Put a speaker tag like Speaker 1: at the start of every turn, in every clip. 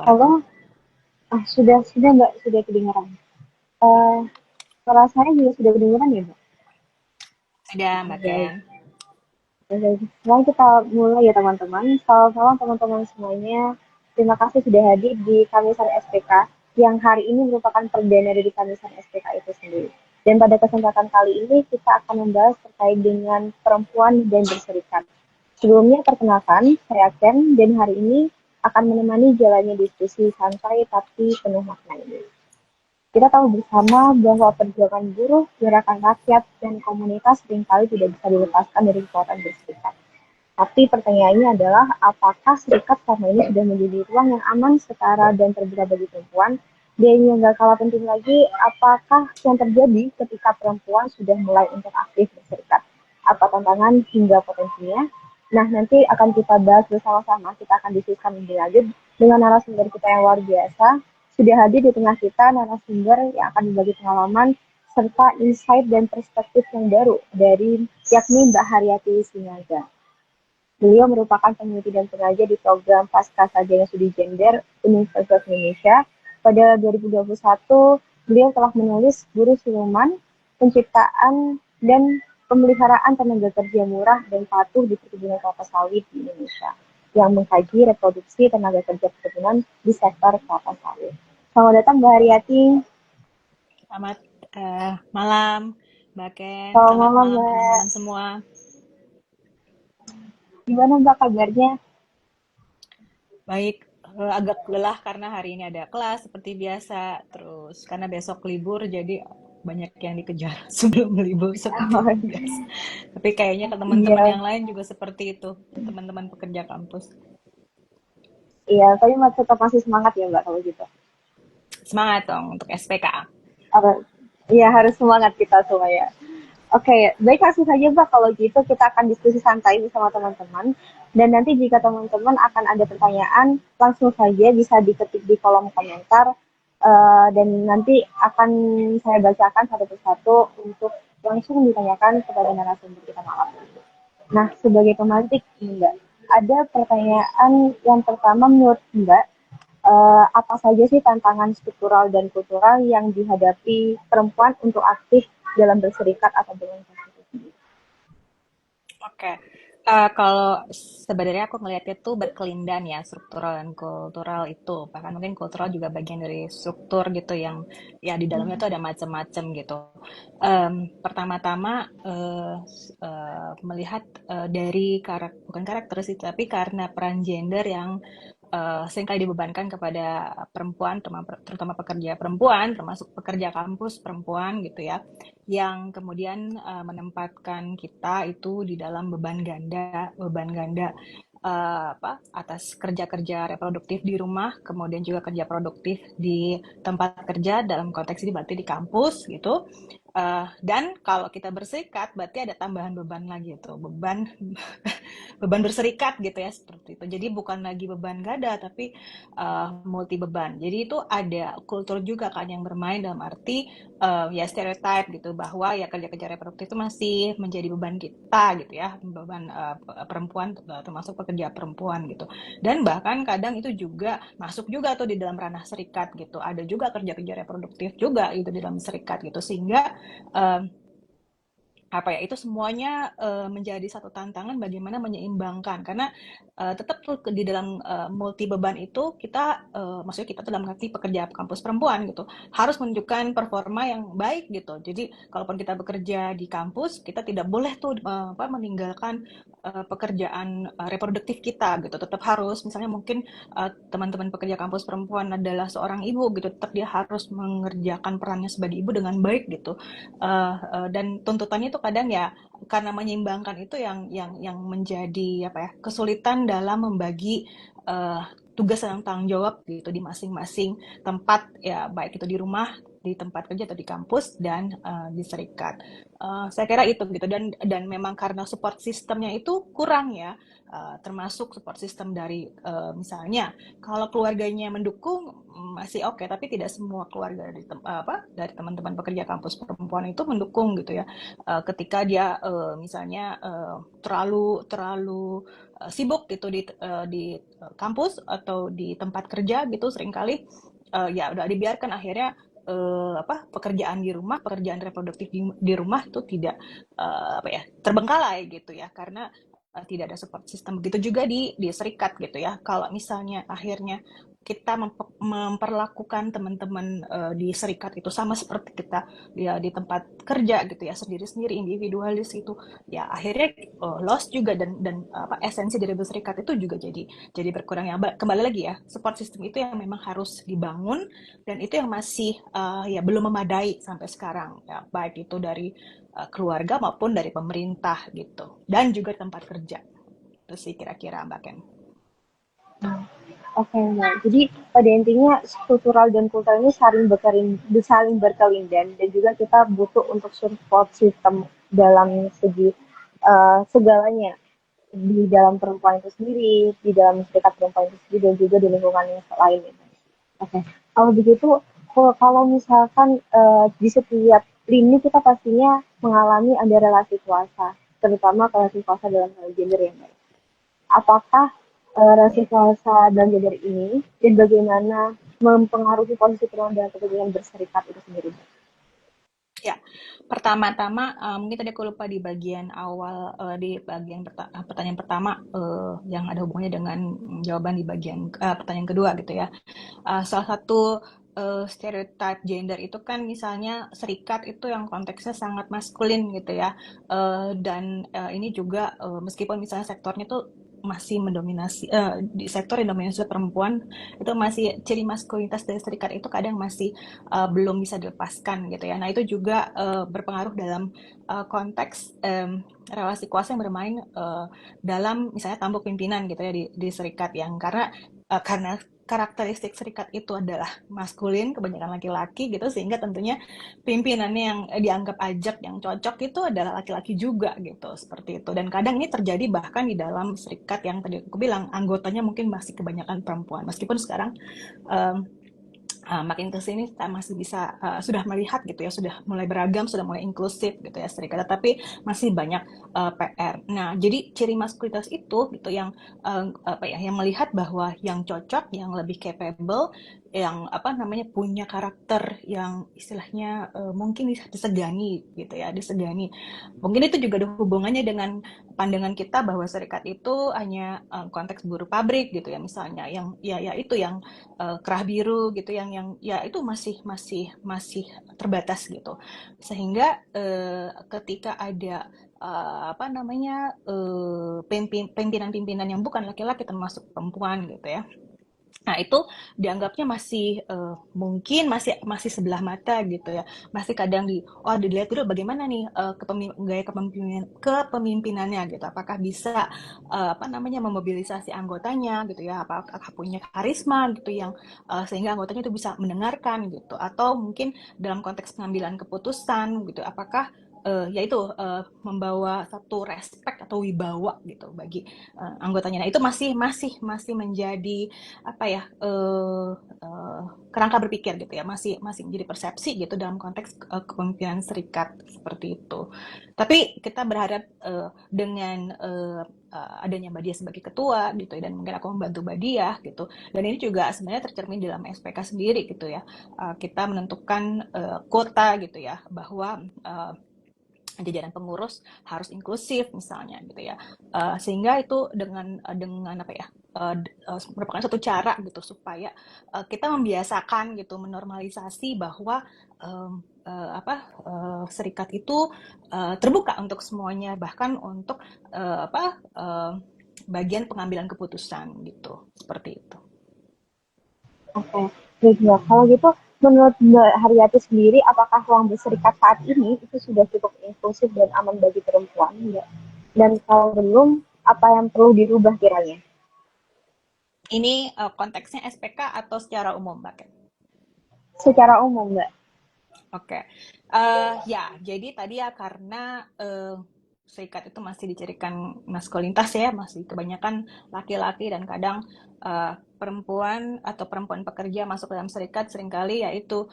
Speaker 1: Halo,
Speaker 2: suaraku.
Speaker 1: sudah Mbak, sudah kedengaran. Eh, Suara saya juga sudah kedengaran ya Mbak?
Speaker 2: Sudah, Mbak
Speaker 1: Baik.
Speaker 2: Ken.
Speaker 1: Sekarang kita mulai ya teman-teman. Selamat malam teman-teman semuanya. Terima kasih sudah hadir di Kamisan SPK yang hari ini merupakan perdana dari Kamisan SPK itu sendiri. Dan pada kesempatan kali ini kita akan membahas terkait dengan perempuan dan berserikat. Sebelumnya perkenalkan, saya Ken dan hari ini akan menemani jalannya diskusi santai tapi penuh makna ini. Kita tahu bersama bahwa perjuangan buruh, gerakan rakyat, dan komunitas seringkali tidak bisa dilepaskan dari kekuatan berserikat. Tapi pertanyaannya adalah, apakah serikat selama ini sudah menjadi ruang yang aman, setara, dan terbuka bagi perempuan? Dan yang gak kalah penting lagi, apakah yang terjadi ketika perempuan sudah mulai untuk aktif berserikat? Apa tantangan hingga potensinya? Nah, nanti akan kita bahas bersama-sama. Kita akan diskusikan lebih lanjut dengan narasumber kita yang luar biasa. Sudah hadir di tengah kita narasumber yang akan berbagi pengalaman serta insight dan perspektif yang baru dari yakni Mbak Haryati Sinaga. Beliau merupakan peneliti dan pengajar di program Pasca Sarjana Studi Gender Universitas Indonesia. Pada 2021, beliau telah menulis Guru Siluman, Penciptaan dan Pemeliharaan Tenaga Kerja Murah dan Patuh di Perkebunan Kelapa Sawit di Indonesia, yang mengkaji reproduksi tenaga kerja perkebunan di sektor kelapa sawit. Selamat datang Mbak Haryati.
Speaker 2: Selamat malam, Mbak Ken.
Speaker 1: Selamat
Speaker 2: Selamat
Speaker 1: malam
Speaker 2: malam
Speaker 1: Mbak.
Speaker 2: teman-teman semua.
Speaker 1: Gimana Mbak kabarnya?
Speaker 2: Baik, agak lelah karena hari ini ada kelas seperti biasa. Terus karena besok libur, jadi banyak yang dikejar sebelum libur seperti biasa. Tapi kayaknya ke teman-teman
Speaker 1: Iya,
Speaker 2: yang lain juga seperti itu, teman-teman pekerja kampus.
Speaker 1: iya, tapi tetap masih semangat ya Mbak kalau gitu.
Speaker 2: Semangat dong untuk SPK.
Speaker 1: Apa? Iya harus semangat kita semua ya. Oke, baik langsung saja Mbak. Kalau gitu kita akan diskusi santai bersama teman-teman. Dan nanti jika teman-teman akan ada pertanyaan, langsung saja bisa diketik di kolom komentar. Dan nanti akan saya bacakan satu persatu untuk langsung ditanyakan kepada narasumber kita malam ini. Nah, sebagai pemantik Mbak, ada pertanyaan yang pertama menurut Mbak, apa saja sih tantangan struktural dan kultural yang dihadapi perempuan untuk aktif dalam berserikat atau berorganisasi itu sendiri?
Speaker 2: Oke, kalau sebenarnya aku ngelihatnya tuh berkelindan ya struktural dan kultural itu. Bahkan mungkin kultural juga bagian dari struktur gitu yang ya di dalamnya tuh ada macam-macam gitu. Pertama-tama melihat dari bukan karakter sih, tapi karena peran gender yang seringkali dibebankan kepada perempuan, terutama pekerja perempuan, termasuk pekerja kampus perempuan gitu ya, yang kemudian menempatkan kita itu di dalam beban ganda atas kerja-kerja reproduktif di rumah, kemudian juga kerja produktif di tempat kerja dalam konteks ini berarti di kampus gitu. Dan kalau kita berserikat berarti ada tambahan beban lagi itu beban berserikat gitu ya seperti itu. Jadi bukan lagi beban gada tapi multi beban. Jadi itu ada kultur juga kan yang bermain dalam arti ya stereotype gitu bahwa ya kerja-kerja reproduktif itu masih menjadi beban kita gitu ya, beban perempuan termasuk pekerja perempuan gitu. Dan bahkan kadang itu juga masuk juga tuh di dalam ranah serikat gitu. Ada juga kerja-kerja reproduktif juga itu di dalam serikat gitu sehingga eh, apa ya itu semuanya menjadi satu tantangan bagaimana menyeimbangkan karena tetap tuh di dalam multi beban itu kita maksudnya kita tuh dalam arti pekerja kampus perempuan gitu harus menunjukkan performa yang baik gitu jadi kalaupun kita bekerja di kampus kita tidak boleh tuh meninggalkan pekerjaan reproduktif kita gitu tetap harus misalnya mungkin teman-teman pekerja kampus perempuan adalah seorang ibu gitu tetap dia harus mengerjakan perannya sebagai ibu dengan baik gitu dan tuntutannya itu kadang ya karena menyeimbangkan itu yang menjadi apa ya kesulitan dalam membagi uh, tugas dan tanggung jawab gitu di masing-masing tempat ya baik itu di rumah di tempat kerja atau di kampus dan di serikat. Saya kira itu gitu dan memang karena support sistemnya itu kurang ya termasuk support sistem dari misalnya kalau keluarganya mendukung masih oke, tapi tidak semua keluarga dari teman-teman pekerja kampus perempuan itu mendukung gitu ya. Ketika dia misalnya terlalu terlalu sibuk gitu di kampus atau di tempat kerja gitu, seringkali ya udah dibiarkan, akhirnya pekerjaan di rumah, pekerjaan reproduktif di rumah itu tidak terbengkalai gitu ya, karena tidak ada support system. Begitu juga di serikat gitu ya. Kalau misalnya akhirnya kita memperlakukan teman-teman di serikat itu sama seperti kita ya di tempat kerja gitu ya, sendiri-sendiri, individualis itu, ya akhirnya loss juga, dan esensi dari berserikat itu juga jadi berkurang ya. Kembali lagi ya, support system itu yang memang harus dibangun, dan itu yang masih ya belum memadai sampai sekarang ya, baik itu dari keluarga maupun dari pemerintah gitu, dan juga tempat kerja. Itu sih kira-kira Mbak Ken.
Speaker 1: Oke, Mbak. Jadi pada intinya struktural dan kultural ini saling berkelindan dan juga kita butuh untuk support system dalam segi segalanya di dalam perempuan itu sendiri, di dalam serikat perempuan itu sendiri dan juga di lingkungan yang lainnya. Oke, kalau begitu kalau misalkan di setiap lini kita pastinya mengalami ada relasi kuasa, terutama relasi kuasa dalam hal gender ya, Mbak. Apakah relasi kuasa dan gender ini dan bagaimana mempengaruhi posisi perempuan dalam kepentingan berserikat itu sendiri?
Speaker 2: Ya, pertama-tama mungkin tadi aku lupa di bagian awal, di bagian pertanyaan pertama yang ada hubungannya dengan jawaban di bagian pertanyaan kedua gitu ya. Salah satu stereotype gender itu kan misalnya serikat itu yang konteksnya sangat maskulin gitu ya. Dan ini juga meskipun misalnya sektornya tuh masih mendominasi di sektor yang dominasi perempuan, itu masih ciri maskulinitas dari serikat itu kadang masih belum bisa dilepaskan gitu ya. Nah itu juga berpengaruh dalam konteks relasi kuasa yang bermain dalam misalnya tampuk pimpinan gitu ya di serikat, yang karena karakteristik serikat itu adalah maskulin, kebanyakan laki-laki gitu, sehingga tentunya pimpinannya yang dianggap ajak, yang cocok itu adalah laki-laki juga gitu, seperti itu. Dan kadang ini terjadi bahkan di dalam serikat yang tadi aku bilang anggotanya mungkin masih kebanyakan perempuan, meskipun sekarang um, makin ke sini kita masih bisa sudah melihat gitu ya, sudah mulai beragam, sudah mulai inklusif gitu ya serikat, tapi masih banyak PR. Nah, jadi ciri maskulinitas itu gitu yang yang melihat bahwa yang cocok, yang lebih capable, yang punya karakter yang istilahnya mungkin disegani gitu ya, disegani. Mungkin itu juga ada hubungannya dengan pandangan kita bahwa serikat itu hanya konteks buruh pabrik gitu ya, misalnya yang ya itu yang kerah biru gitu, yang ya itu masih terbatas gitu, sehingga ketika ada pimpinan-pimpinan yang bukan laki-laki termasuk perempuan gitu ya. Nah, itu dianggapnya masih mungkin masih sebelah mata gitu ya. Masih kadang dilihat dulu bagaimana nih gaya kepemimpinannya gitu. Apakah bisa memobilisasi anggotanya gitu ya. Apakah punya karisma gitu yang sehingga anggotanya itu bisa mendengarkan gitu. Atau mungkin dalam konteks pengambilan keputusan gitu. Apakah yaitu membawa satu respect atau wibawa gitu bagi anggotanya. Nah, itu masih menjadi kerangka berpikir gitu ya, masih menjadi persepsi gitu dalam konteks kepemimpinan serikat seperti itu. Tapi kita berharap dengan adanya Mbak Dia sebagai ketua gitu ya, dan mungkin aku membantu Mbak Dia gitu, dan ini juga sebenarnya tercermin dalam SPK sendiri gitu ya. Kita menentukan kuota gitu ya, bahwa jajaran pengurus harus inklusif misalnya gitu ya. Sehingga itu dengan merupakan satu cara gitu supaya kita membiasakan gitu, menormalisasi bahwa serikat itu terbuka untuk semuanya, bahkan untuk bagian pengambilan keputusan gitu, seperti itu.
Speaker 1: Oke, baik Mbak. Kalau gitu, menurut Mbak Haryati sendiri, apakah ruang berserikat saat ini itu sudah cukup inklusif dan aman bagi perempuan, Mbak? Dan kalau belum, apa yang perlu dirubah kiranya?
Speaker 2: Ini konteksnya SPK atau secara umum, Mbak Ken?
Speaker 1: Secara umum, Mbak.
Speaker 2: Oke, ya, jadi tadi ya karena serikat itu masih dicirikan maskulinitas ya, masih kebanyakan laki-laki, dan kadang perempuan atau perempuan pekerja masuk dalam serikat seringkali yaitu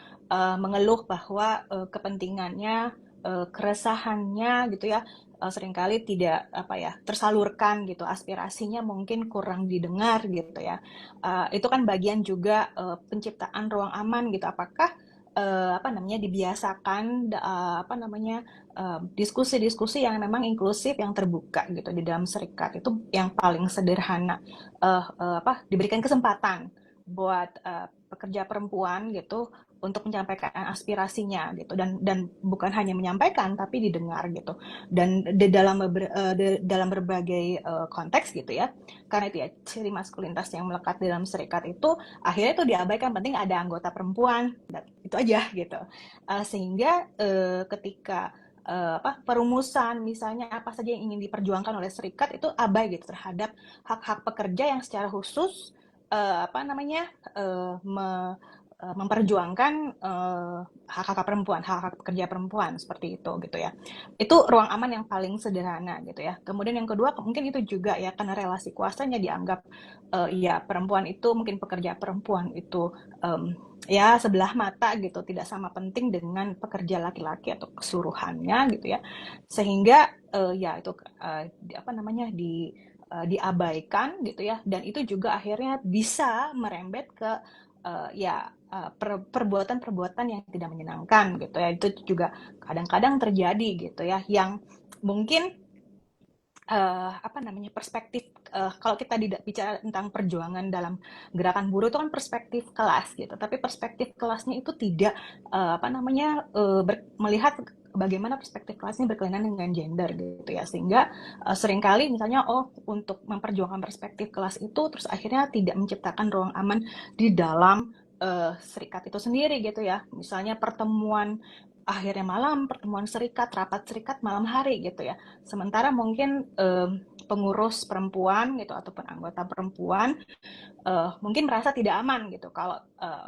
Speaker 2: mengeluh bahwa kepentingannya, keresahannya gitu ya, seringkali tidak apa ya tersalurkan gitu, aspirasinya mungkin kurang didengar gitu ya. Itu kan bagian juga penciptaan ruang aman gitu. Apakah apa namanya dibiasakan apa namanya diskusi-diskusi yang memang inklusif yang terbuka gitu di dalam serikat itu yang paling sederhana, apa diberikan kesempatan buat pekerja perempuan gitu untuk menyampaikan aspirasinya gitu dan bukan hanya menyampaikan tapi didengar gitu dan dalam berbagai konteks gitu ya karena itu ya ciri maskulinitas yang melekat dalam serikat itu akhirnya itu diabaikan penting ada anggota perempuan dan itu aja gitu. Sehingga ketika apa perumusan misalnya apa saja yang ingin diperjuangkan oleh serikat itu abai gitu terhadap hak-hak pekerja yang secara khusus apa namanya memperjuangkan hak-hak perempuan, hak-hak pekerja perempuan seperti itu gitu ya. Itu ruang aman yang paling sederhana gitu ya. Kemudian yang kedua mungkin itu juga ya karena relasi kuasanya dianggap ya perempuan itu mungkin pekerja perempuan itu ya sebelah mata gitu, tidak sama penting dengan pekerja laki-laki atau keseluruhannya gitu ya. Sehingga ya itu apa namanya diabaikan gitu ya dan itu juga akhirnya bisa merembet ke ya perbuatan-perbuatan yang tidak menyenangkan gitu ya itu juga kadang-kadang terjadi gitu ya yang mungkin apa namanya perspektif kalau kita tidak bicara tentang perjuangan dalam gerakan buruh itu kan perspektif kelas gitu tapi perspektif kelasnya itu tidak apa namanya melihat bagaimana perspektif kelasnya berkelainan dengan gender gitu ya sehingga seringkali misalnya oh untuk memperjuangkan perspektif kelas itu terus akhirnya tidak menciptakan ruang aman di dalam serikat itu sendiri gitu ya misalnya pertemuan akhirnya malam pertemuan serikat rapat serikat malam hari gitu ya sementara mungkin pengurus perempuan gitu ataupun anggota perempuan mungkin merasa tidak aman gitu kalau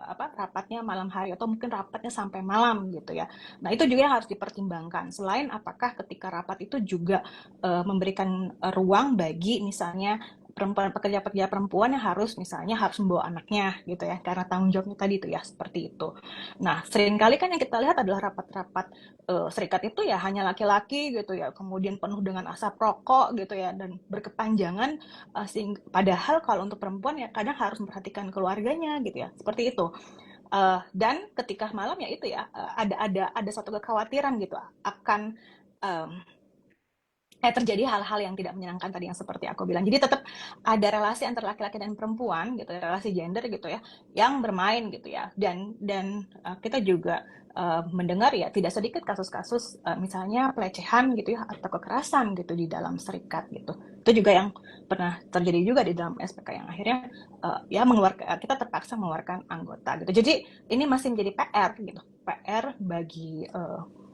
Speaker 2: apa rapatnya malam hari atau mungkin rapatnya sampai malam gitu ya. Nah itu juga yang harus dipertimbangkan. Selain apakah ketika rapat itu juga memberikan ruang bagi misalnya perempuan pekerja-pekerja perempuan yang harus misalnya harus membawa anaknya gitu ya karena tanggung jawabnya tadi itu ya seperti itu. Nah seringkali kan yang kita lihat adalah rapat-rapat serikat itu ya hanya laki-laki gitu ya kemudian penuh dengan asap rokok gitu ya dan berkepanjangan padahal kalau untuk perempuan ya kadang harus memperhatikan keluarganya gitu ya seperti itu. Dan ketika malam ya itu ya ada satu kekhawatiran gitu akan um, terjadi hal-hal yang tidak menyenangkan tadi yang seperti aku bilang. Jadi tetap ada relasi antara laki-laki dan perempuan gitu, relasi gender gitu ya, yang bermain gitu ya. Dan kita juga mendengar ya tidak sedikit kasus-kasus misalnya pelecehan gitu ya atau kekerasan gitu di dalam serikat gitu. Itu juga yang pernah terjadi juga di dalam SPK yang akhirnya ya mengeluarkan kita terpaksa mengeluarkan anggota gitu. Jadi ini masih menjadi PR gitu. PR bagi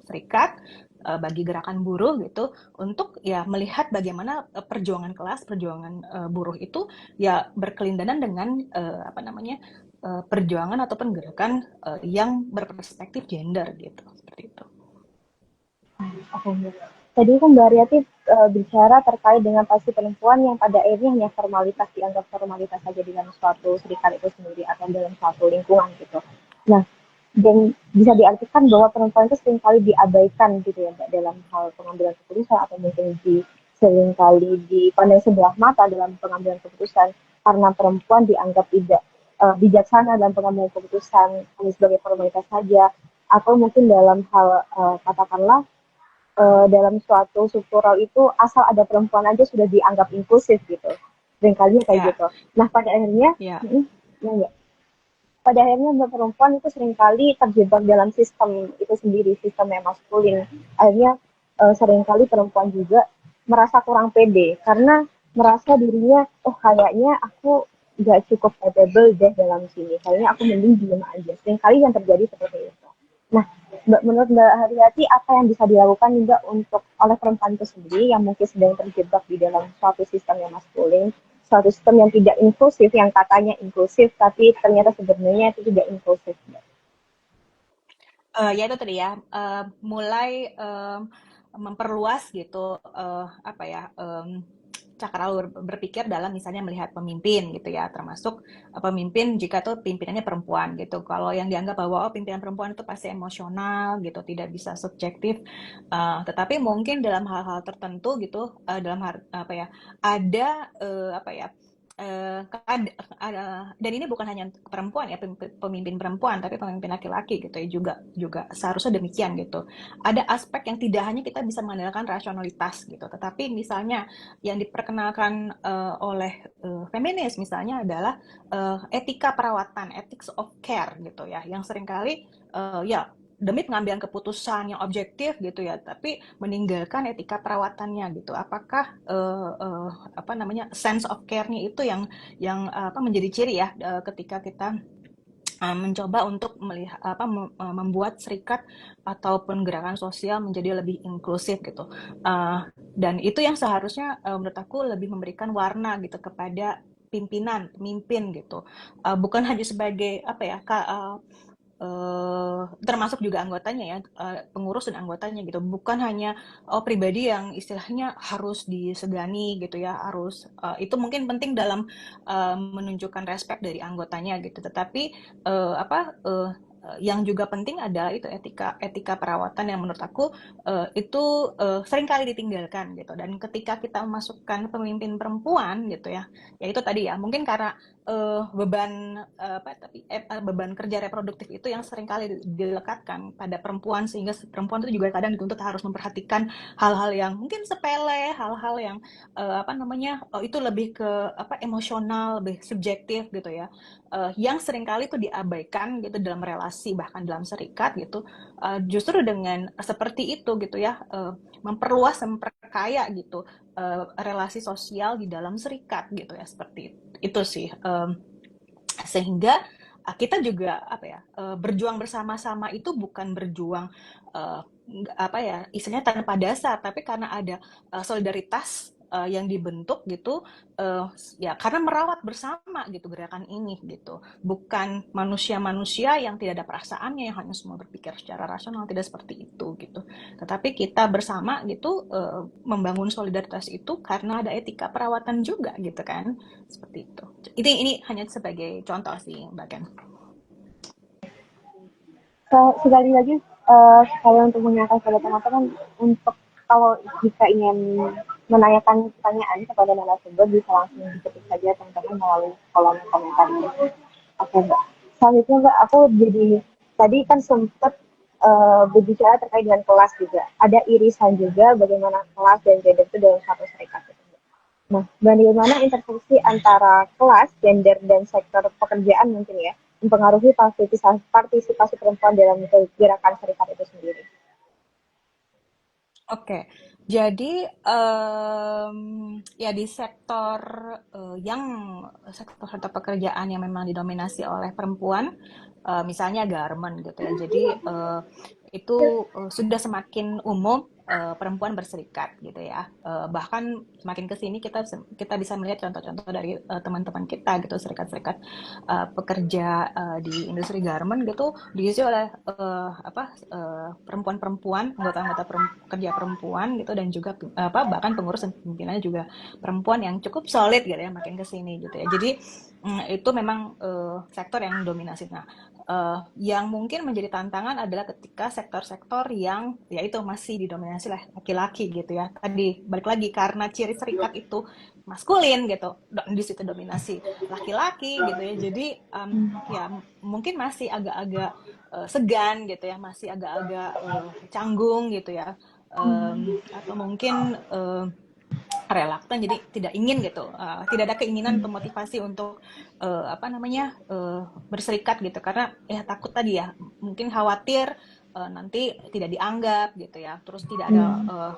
Speaker 2: serikat bagi gerakan buruh gitu untuk ya melihat bagaimana perjuangan kelas, perjuangan buruh itu ya berkelindahan dengan apa namanya perjuangan ataupun gerakan yang berperspektif gender gitu seperti itu.
Speaker 1: Oke, tadi kan Mbak Ariati bicara terkait dengan pasti perempuan yang pada akhirnya hanya formalitas dianggap formalitas saja dalam suatu serikat itu sendiri atau dalam suatu lingkungan gitu. Nah, dan bisa diartikan bahwa perempuan itu seringkali diabaikan gitu ya Mbak dalam hal pengambilan keputusan atau mungkin seringkali dipandang sebelah mata dalam pengambilan keputusan karena perempuan dianggap tidak bijaksana dalam pengambilan keputusan hanya sebagai formalitas saja atau mungkin dalam hal katakanlah dalam suatu struktural itu asal ada perempuan aja sudah dianggap inklusif gitu. Seringkali kayak
Speaker 2: Ya,
Speaker 1: gitu. Nah pada akhirnya,
Speaker 2: ya.
Speaker 1: ya, pada akhirnya perempuan itu seringkali terjebak dalam sistem itu sendiri, sistem yang maskulin. Akhirnya seringkali perempuan juga merasa kurang pede karena merasa dirinya, oh kayaknya aku nggak cukup capable deh dalam sini. Kayaknya aku mending diem aja. Seringkali yang terjadi seperti itu. Nah, menurut Mbak Haryati, apa yang bisa dilakukan Mbak untuk oleh perempuan itu sendiri yang mungkin sedang terjebak di dalam suatu sistem yang maskulin, suatu sistem yang tidak inklusif, yang katanya inklusif, tapi ternyata sebenarnya itu tidak inklusif.
Speaker 2: Ya itu tadi ya mulai memperluas gitu apa ya cakra berpikir dalam misalnya melihat pemimpin gitu ya, termasuk pemimpin jika tuh pimpinannya perempuan gitu. Kalau yang dianggap bahwa pimpinan perempuan itu pasti emosional gitu, tidak bisa subjektif. Tetapi mungkin dalam hal-hal tertentu gitu, dalam hal apa ya, ada apa ya, dan ini bukan hanya perempuan ya, pemimpin perempuan, tapi pemimpin laki-laki gitu ya, juga juga seharusnya demikian gitu. Ada aspek yang tidak hanya kita bisa mengandalkan rasionalitas gitu, tetapi misalnya yang diperkenalkan oleh feminis misalnya adalah etika perawatan, ethics of care gitu ya, yang seringkali ya demi pengambilan keputusan yang objektif gitu ya, tapi meninggalkan etika perawatannya gitu. Apakah apa namanya, sense of care-nya itu yang apa menjadi ciri ya ketika kita mencoba untuk melihat apa membuat serikat ataupun gerakan sosial menjadi lebih inklusif gitu. Dan itu yang seharusnya menurut aku lebih memberikan warna gitu kepada pemimpin gitu. Bukan hanya sebagai apa ya, termasuk juga anggotanya ya, pengurus dan anggotanya gitu, bukan hanya pribadi yang istilahnya harus disegani gitu ya, harus itu mungkin penting dalam menunjukkan respect dari anggotanya gitu, tetapi apa yang juga penting adalah itu etika etika perawatan yang menurut aku itu seringkali ditinggalkan gitu. Dan ketika kita memasukkan pemimpin perempuan gitu ya itu tadi ya, mungkin karena beban beban kerja reproduktif itu yang seringkali dilekatkan pada perempuan, sehingga perempuan itu juga kadang dituntut harus memperhatikan hal-hal yang mungkin sepele, hal-hal yang apa namanya, itu lebih ke apa, emosional, lebih subjektif gitu ya, yang seringkali itu diabaikan gitu dalam relasi, bahkan dalam serikat gitu. Justru dengan seperti itu gitu ya, memperluas, memperkaya gitu relasi sosial di dalam serikat gitu ya, seperti itu sih. Sehingga kita juga apa ya, berjuang bersama-sama itu bukan berjuang uh, apa ya, istilahnya tanpa dasar, tapi karena ada solidaritas yang dibentuk gitu, uh, ya karena merawat bersama gitu gerakan ini gitu, bukan manusia-manusia yang tidak ada perasaannya, yang hanya semua berpikir secara rasional, tidak seperti itu gitu. Tetapi kita bersama gitu membangun solidaritas itu karena ada etika perawatan juga gitu kan, seperti itu. Ini hanya sebagai contoh sih, Mbak Ken.
Speaker 1: Sekali lagi, saya untuk mengingatkan kepada teman-teman untuk kalau jika ingin menanyakan pertanyaan kepada narasumber bisa langsung diketik saja teman-teman melalui kolom komentar ini. Oke Mbak. Selanjutnya Mbak, aku jadi tadi kan sempat berbicara terkait dengan kelas juga. Ada irisan juga bagaimana kelas dan gender itu dalam satu serikat. Nah, bagaimana interseksi antara kelas, gender, dan sektor pekerjaan mungkin ya mempengaruhi partisipasi perempuan dalam gerakan serikat itu sendiri?
Speaker 2: Oke, jadi ya di sektor yang sektor pekerjaan yang memang didominasi oleh perempuan, misalnya garment gitu ya. Jadi itu sudah semakin umum perempuan berserikat gitu ya. Bahkan semakin ke sini kita bisa melihat contoh-contoh dari teman-teman kita gitu, serikat-serikat pekerja di industri garment gitu diisi oleh perempuan-perempuan, anggota-anggota kerja perempuan gitu, dan juga apa bahkan pengurus dan pimpinannya juga perempuan yang cukup solid gitu ya, makin ke sini gitu ya. Jadi itu memang sektor yang dominasi. Nah, yang mungkin menjadi tantangan adalah ketika sektor-sektor yang ya itu masih didominasi oleh laki-laki gitu ya. Tadi balik lagi karena ciri serikat itu maskulin gitu, di situ dominasi laki-laki gitu ya. Jadi ya mungkin masih agak-agak segan gitu ya, masih agak-agak canggung gitu ya, atau mungkin relaktan, jadi tidak ingin gitu, tidak ada keinginan atau motivasi untuk apa namanya, berserikat gitu, karena ya takut tadi ya, mungkin khawatir nanti tidak dianggap gitu ya, terus tidak ada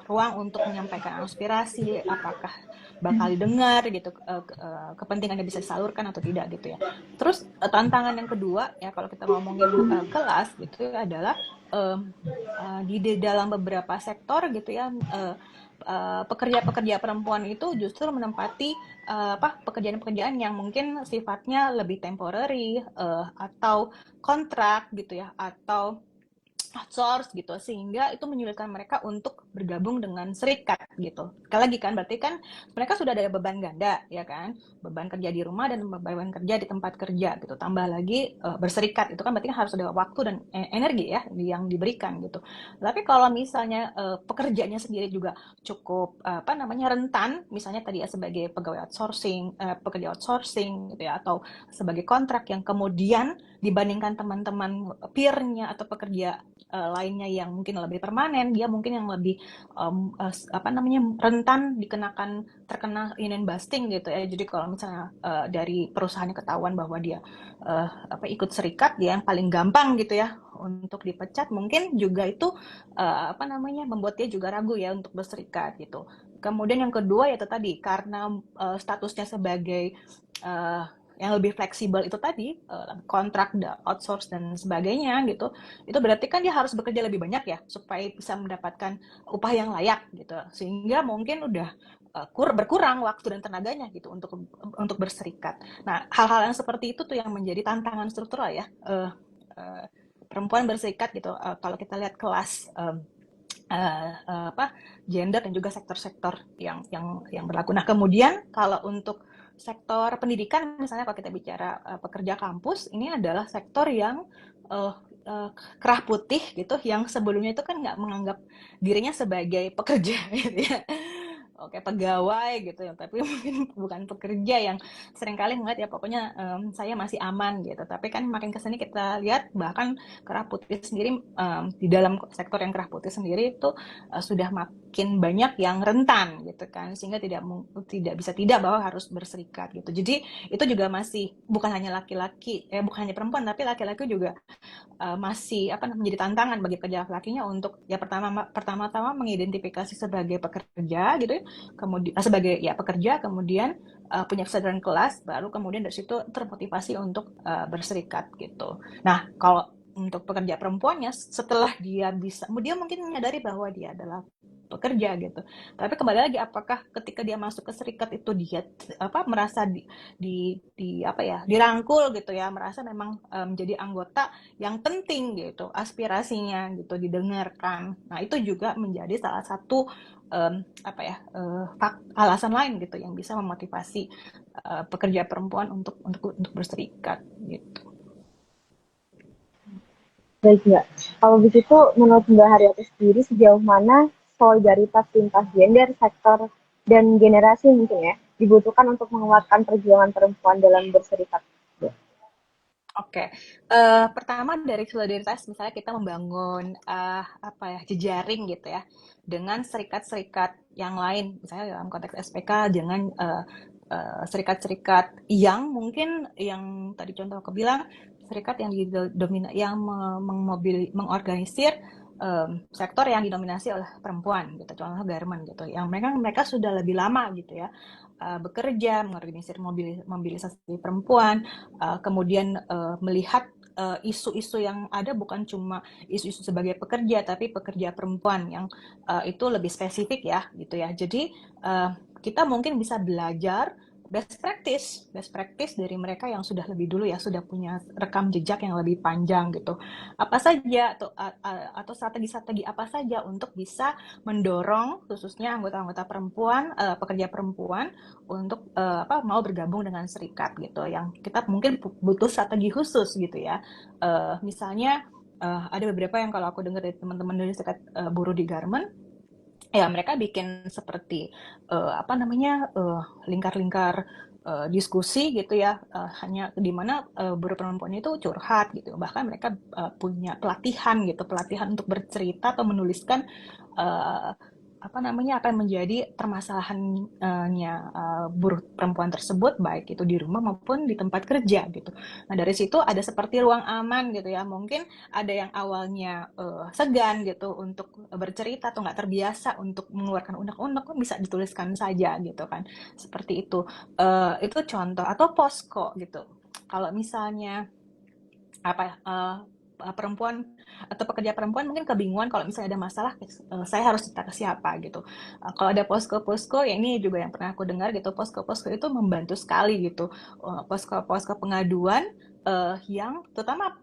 Speaker 2: ruang untuk menyampaikan aspirasi, apakah bakal didengar gitu, kepentingannya bisa disalurkan atau tidak gitu ya. Terus tantangan yang kedua ya kalau kita ngomongin kelas gitu adalah di dalam beberapa sektor gitu ya, pekerja-pekerja perempuan itu justru menempati pekerjaan-pekerjaan yang mungkin sifatnya lebih temporary, atau kontrak gitu ya, atau outsource gitu, sehingga itu menyulitkan mereka untuk bergabung dengan serikat gitu. Sekali lagi kan berarti kan mereka sudah ada beban ganda ya kan, beban kerja di rumah dan beban kerja di tempat kerja gitu, tambah lagi berserikat itu kan berarti kan harus ada waktu dan energi ya yang diberikan gitu. Tapi kalau misalnya pekerjaannya sendiri juga cukup apa namanya rentan, misalnya tadi ya sebagai pegawai outsourcing, pekerja outsourcing gitu ya, atau sebagai kontrak yang kemudian dibandingkan teman-teman peernya atau pekerja lainnya yang mungkin lebih permanen, dia mungkin yang lebih apa namanya rentan terkena busting gitu ya. Jadi kalau misalnya dari perusahaannya ketahuan bahwa dia apa ikut serikat, dia yang paling gampang gitu ya untuk dipecat, mungkin juga itu apa namanya membuat dia juga ragu ya untuk berserikat gitu. Kemudian yang kedua ya itu tadi karena statusnya sebagai uh, yang lebih fleksibel itu tadi kontrak, outsource dan sebagainya gitu, itu berarti kan dia harus bekerja lebih banyak ya supaya bisa mendapatkan upah yang layak gitu, sehingga mungkin udah berkurang waktu dan tenaganya gitu untuk berserikat. Nah, hal-hal yang seperti itu tuh yang menjadi tantangan struktural ya, uh, perempuan berserikat gitu. Kalau kita lihat kelas apa gender dan juga sektor-sektor yang berlaku. Nah, kemudian kalau untuk sektor pendidikan misalnya kalau kita bicara pekerja kampus, ini adalah sektor yang uh, kerah putih gitu, yang sebelumnya itu kan nggak menganggap dirinya sebagai pekerja gitu ya. Oke, pegawai gitu ya, tapi mungkin bukan pekerja, yang seringkali melihat ya pokoknya saya masih aman gitu. Tapi kan makin kesini kita lihat bahkan kerah putih sendiri, di dalam sektor yang kerah putih sendiri itu sudah makin banyak yang rentan gitu kan, sehingga tidak bisa tidak bahwa harus berserikat gitu. Jadi itu juga masih bukan hanya laki-laki, bukan hanya perempuan, tapi laki-laki juga masih apa menjadi tantangan bagi pekerja laki-lakinya untuk ya pertama-tama mengidentifikasi sebagai pekerja gitu ya, kemudian sebagai ya pekerja, kemudian punya kesadaran kelas, baru kemudian dari situ termotivasi untuk berserikat gitu. Nah, kalau untuk pekerja perempuannya, setelah dia mungkin menyadari bahwa dia adalah pekerja gitu. Tapi kembali lagi, apakah ketika dia masuk ke serikat itu dia apa merasa di apa ya dirangkul gitu ya, merasa memang menjadi anggota yang penting gitu, aspirasinya gitu didengarkan. Nah, itu juga menjadi salah satu apa ya alasan lain gitu yang bisa memotivasi pekerja perempuan untuk berserikat gitu.
Speaker 1: Baik Mbak, kalau begitu menurut Mbak Haryati sendiri sejauh mana solidaritas lintas gender, sektor, dan generasi mungkin ya dibutuhkan untuk menguatkan perjuangan perempuan dalam berserikat?
Speaker 2: Oke, pertama dari solidaritas misalnya kita membangun apa ya jejaring gitu ya dengan serikat-serikat yang lain, misalnya dalam konteks SPK dengan serikat-serikat yang mungkin yang tadi contoh aku bilang serikat yang mengorganisir sektor yang didominasi oleh perempuan gitu, contoh garment gitu, yang mereka sudah lebih lama gitu ya bekerja mengorganisir mobilisasi perempuan, kemudian melihat isu-isu yang ada bukan cuma isu-isu sebagai pekerja, tapi pekerja perempuan yang itu lebih spesifik ya gitu ya. Jadi kita mungkin bisa belajar best practice dari mereka yang sudah lebih dulu ya, sudah punya rekam jejak yang lebih panjang gitu. Apa saja atau strategi-strategi apa saja untuk bisa mendorong khususnya anggota-anggota perempuan, pekerja perempuan untuk apa mau bergabung dengan serikat gitu, yang kita mungkin butuh strategi khusus gitu ya. Misalnya ada beberapa yang kalau aku dengar dari teman-teman dari serikat buruh di garment, ya mereka bikin seperti apa namanya lingkar-lingkar diskusi gitu ya, hanya di mana buruh perempuan itu curhat gitu, bahkan mereka punya pelatihan untuk bercerita atau menuliskan uh, apa namanya akan menjadi permasalahannya buruh perempuan tersebut, baik itu di rumah maupun di tempat kerja gitu. Nah, dari situ ada seperti ruang aman gitu ya, mungkin ada yang awalnya segan gitu untuk bercerita atau nggak terbiasa untuk mengeluarkan unek-unek, kan bisa dituliskan saja gitu kan, seperti itu contoh. Atau posko gitu, kalau misalnya apa perempuan atau pekerja perempuan mungkin kebingungan kalau misalnya ada masalah, saya harus cerita ke siapa gitu. Kalau ada posko-posko ya, ini juga yang pernah aku dengar gitu, posko-posko itu membantu sekali gitu. Posko-posko pengaduan yang terutama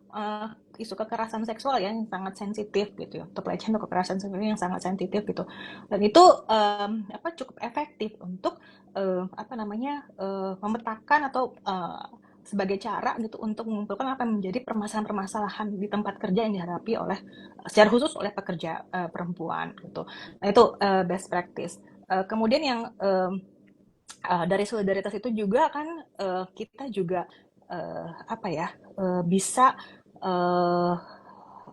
Speaker 2: isu kekerasan seksual ya yang sangat sensitif gitu ya, atau pelecehan atau kekerasan seksual yang sangat sensitif gitu, dan itu cukup efektif untuk apa namanya memetakan atau sebagai cara gitu untuk mengumpulkan apa yang menjadi permasalahan-permasalahan di tempat kerja yang dihadapi oleh secara khusus oleh pekerja perempuan gitu. Nah itu best practice. Kemudian yang dari solidaritas itu juga kan kita juga bisa uh,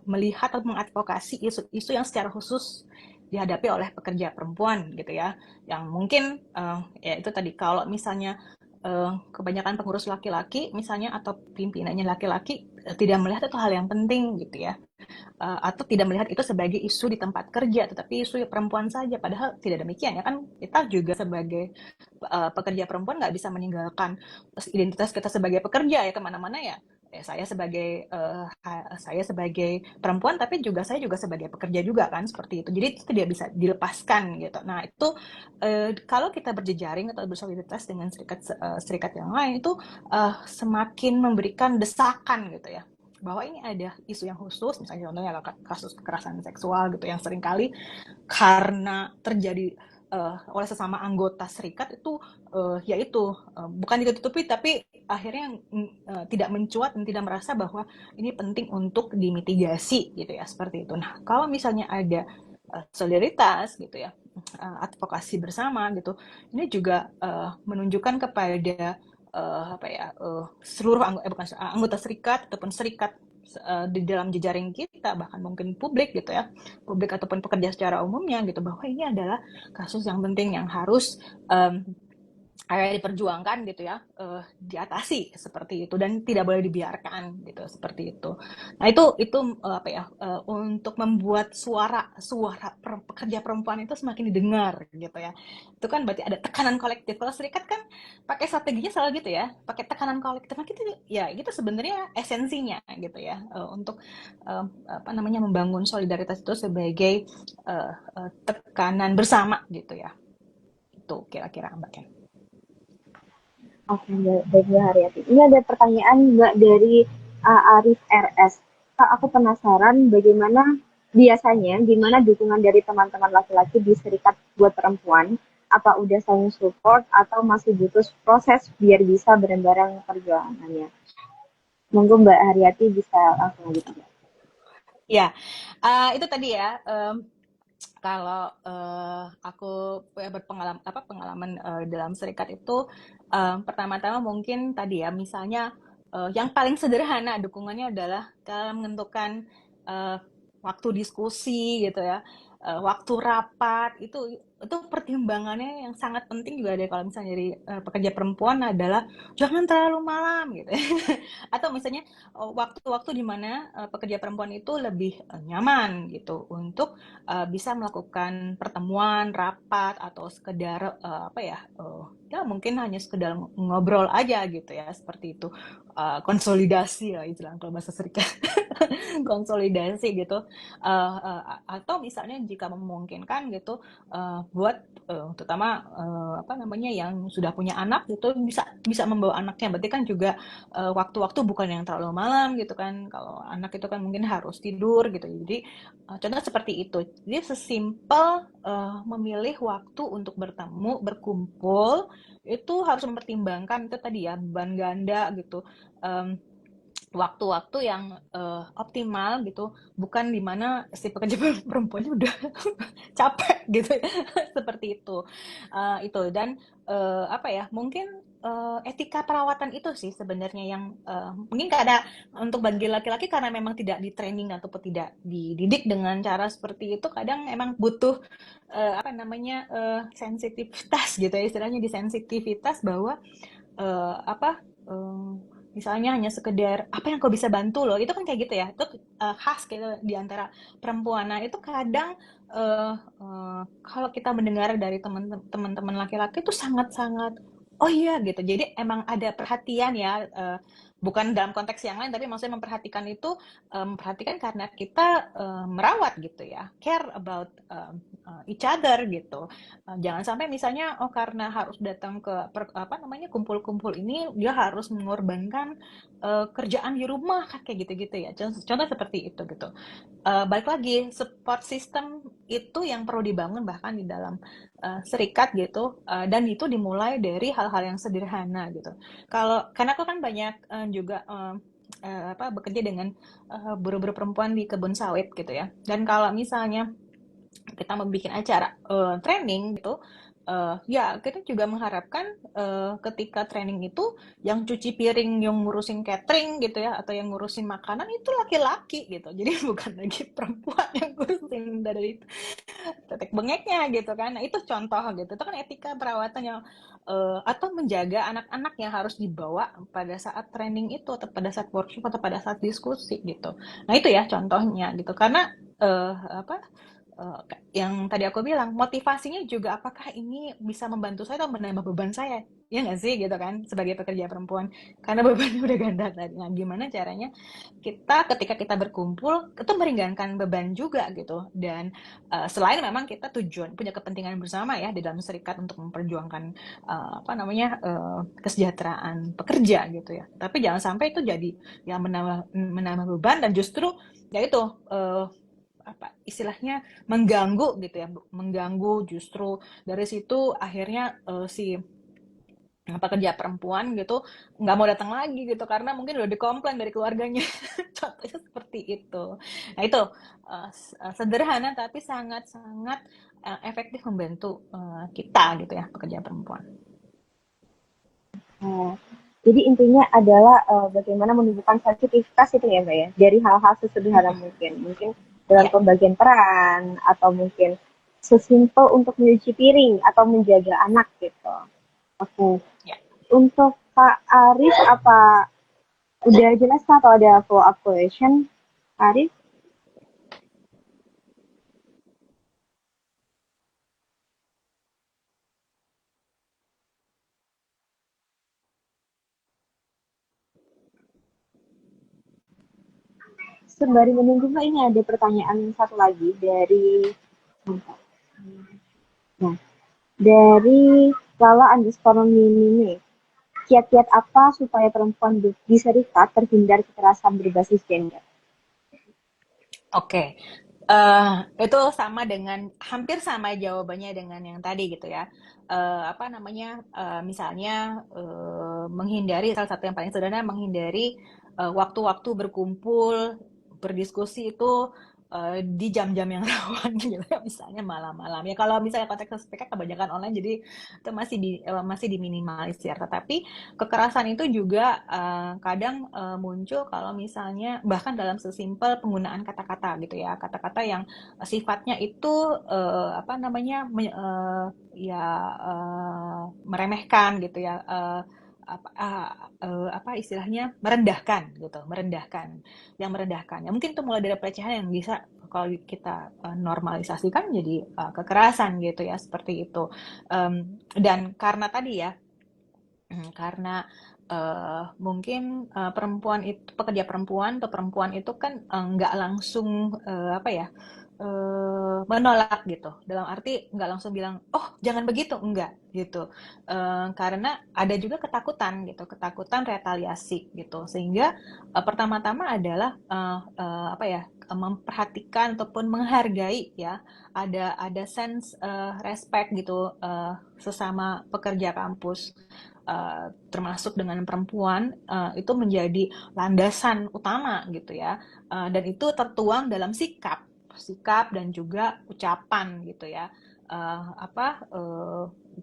Speaker 2: melihat atau mengadvokasi isu-isu yang secara khusus dihadapi oleh pekerja perempuan gitu ya, yang mungkin ya itu tadi kalau misalnya kebanyakan pengurus laki-laki misalnya atau pimpinannya laki-laki tidak melihat itu hal yang penting gitu ya, atau tidak melihat itu sebagai isu di tempat kerja, tetapi isu perempuan saja. Padahal tidak demikian ya kan, kita juga sebagai pekerja perempuan nggak bisa meninggalkan identitas kita sebagai pekerja ya kemana-mana ya. Saya sebagai perempuan, tapi juga saya juga sebagai pekerja juga kan seperti itu. Jadi itu tidak bisa dilepaskan gitu. Nah itu kalau kita berjejaring atau bersolidaritas dengan serikat yang lain itu semakin memberikan desakan gitu ya, bahwa ini ada isu yang khusus, misalnya contohnya kasus kekerasan seksual gitu yang seringkali karena terjadi oleh sesama anggota serikat itu yaitu bukan ditutupi tapi akhirnya tidak mencuat dan tidak merasa bahwa ini penting untuk dimitigasi gitu ya, seperti itu. Nah kalau misalnya ada solidaritas gitu ya, advokasi bersama gitu, ini juga menunjukkan kepada seluruh anggota serikat ataupun serikat di dalam jejaring kita, bahkan mungkin publik gitu ya, publik ataupun pekerja secara umumnya gitu, bahwa ini adalah kasus yang penting yang harus um, diperjuangkan gitu ya, diatasi seperti itu dan tidak boleh dibiarkan gitu seperti itu. Nah itu untuk membuat suara pekerja perempuan itu semakin didengar gitu ya. Itu kan berarti ada tekanan kolektif. Kalau serikat kan pakai strateginya selalu gitu ya, pakai tekanan kolektif. Nah gitu ya, itu sebenarnya esensinya gitu ya, untuk membangun solidaritas itu sebagai tekanan bersama gitu ya. Itu kira-kira Mbak Ken.
Speaker 1: Oke, baik Mbak Haryati. Ini ada pertanyaan Mbak dari Arif RS. Kak, aku penasaran bagaimana biasanya, gimana dukungan dari teman-teman laki-laki di serikat buat perempuan? Apa udah saling support atau masih butuh proses biar bisa bareng-bareng perjuangannya? Monggo Mbak Haryati bisa langsung aja.
Speaker 2: Ya, itu tadi ya. Kalau aku berpengalaman pengalaman dalam serikat itu, pertama-tama mungkin tadi ya, misalnya yang paling sederhana dukungannya adalah dalam menentukan uh, waktu diskusi gitu ya, waktu rapat itu pertimbangannya yang sangat penting juga deh kalau misalnya dari pekerja perempuan adalah jangan terlalu malam gitu ya. Atau misalnya waktu-waktu di mana pekerja perempuan itu lebih nyaman gitu untuk bisa melakukan pertemuan, rapat, atau sekedar ya mungkin hanya sekedar ngobrol aja gitu ya, seperti itu. Konsolidasi lah istilah kalau bahasa serikat. Konsolidasi gitu. Atau misalnya jika memungkinkan gitu, buat terutama yang sudah punya anak gitu, bisa bisa membawa anaknya. Berarti kan juga waktu-waktu bukan yang terlalu malam gitu kan. Kalau anak itu kan mungkin harus tidur gitu. Jadi contoh seperti itu. Jadi sesimpel memilih waktu untuk bertemu, berkumpul, itu harus mempertimbangkan itu tadi ya, beban ganda gitu. Um, Waktu-waktu yang optimal gitu, bukan di mana si pekerja perempuannya udah capek gitu ya. Seperti itu. Itu dan mungkin etika perawatan itu sih sebenarnya yang mungkin kada untuk bagi laki-laki karena memang tidak di training ataupun tidak dididik dengan cara seperti itu, kadang emang butuh sensitivitas gitu ya, istilahnya di sensitivitas bahwa eh, apa eh, misalnya hanya sekedar apa yang kau bisa bantu loh, itu kan kayak gitu ya, itu khas gitu di antara perempuan. Nah itu kadang kalau kita mendengar dari teman-teman laki-laki itu sangat-sangat oh iya gitu, jadi emang ada perhatian ya bukan dalam konteks yang lain, tapi maksudnya memperhatikan itu, memperhatikan karena kita merawat gitu ya, care about each other gitu. Jangan sampai misalnya, oh karena harus datang ke apa namanya, kumpul-kumpul ini dia harus mengorbankan kerjaan di rumah kan, kayak gitu-gitu ya. Contoh seperti itu gitu. Balik lagi, support system itu yang perlu dibangun bahkan di dalam serikat gitu, dan itu dimulai dari hal-hal yang sederhana gitu. Kalau karena aku kan banyak juga apa bekerja dengan buruh-buruh perempuan di kebun sawit gitu ya. Dan kalau misalnya kita membuat acara training gitu, ya kita juga mengharapkan ketika training itu yang cuci piring, yang ngurusin catering gitu ya, atau yang ngurusin makanan itu laki-laki gitu. Jadi bukan lagi perempuan yang ngurusin dari tetek bengeknya gitu kan. Nah, itu contoh gitu. Itu kan etika perawatan yang atau menjaga anak-anak yang harus dibawa pada saat training itu atau pada saat workshop atau pada saat diskusi gitu. Nah, itu ya contohnya gitu. Karena apa yang tadi aku bilang, motivasinya juga apakah ini bisa membantu saya atau menambah beban saya? Ya nggak sih gitu kan, sebagai pekerja perempuan. Karena bebannya udah ganda tadi. Nah, gimana caranya kita ketika kita berkumpul, itu meringankan beban juga gitu. Dan selain memang kita tujuan, punya kepentingan bersama ya di dalam serikat untuk memperjuangkan apa namanya, kesejahteraan pekerja gitu ya. Tapi jangan sampai itu jadi yang menambah beban dan justru ya itu apa istilahnya mengganggu gitu ya, mengganggu justru dari situ akhirnya si pekerja perempuan gitu nggak mau datang lagi gitu karena mungkin udah dikomplain dari keluarganya. Contohnya seperti itu. Nah itu sederhana tapi sangat-sangat efektif membantu kita gitu ya pekerja perempuan.
Speaker 1: Nah, jadi intinya adalah bagaimana menumbuhkan sensitivitas itu ya Mbak ya, dari hal-hal sesederhana
Speaker 2: Mm-mm.
Speaker 1: mungkin. Mungkin dalam
Speaker 2: Ya,
Speaker 1: pembagian peran, atau mungkin sesimpel untuk mencuci piring, atau menjaga anak gitu. Oke.
Speaker 2: ya.
Speaker 1: Untuk Kak Arif, apa udah jelas Kak, atau ada follow up question? Arif? Sembari menunggu Mbak, ini ada pertanyaan satu lagi dari nah, dari Lala underscore Mimi. Kiat-kiat apa supaya perempuan di serikat terhindar kekerasan berbasis gender?
Speaker 2: Oke. Itu sama dengan hampir sama jawabannya dengan yang tadi gitu ya. Apa namanya? Misalnya menghindari salah satu yang paling sederhana menghindari waktu-waktu berkumpul, berdiskusi itu di jam-jam yang rawan gitu ya, misalnya malam-malam. Ya kalau misalnya konteks SPK kebanyakan online jadi itu masih diminimalisir. Tetapi kekerasan itu juga kadang muncul kalau misalnya bahkan dalam sesimpel penggunaan kata-kata gitu ya, kata-kata yang sifatnya itu apa namanya ya meremehkan gitu ya, apa istilahnya merendahkan gitu, merendahkan, yang merendahkan. Ya mungkin itu mulai dari pelecehan yang bisa kalau kita normalisasikan jadi kekerasan gitu ya, seperti itu. Dan karena tadi ya, karena mungkin perempuan itu pekerja perempuan atau perempuan itu kan nggak langsung apa ya menolak gitu. Dalam arti nggak langsung bilang, oh jangan begitu, enggak gitu. Karena ada juga ketakutan gitu, ketakutan retaliasi gitu. Sehingga pertama-tama adalah apa ya memperhatikan ataupun menghargai ya ada sense respect gitu sesama pekerja kampus termasuk dengan perempuan itu menjadi landasan utama gitu ya. Dan itu tertuang dalam sikap dan juga ucapan gitu ya. Apa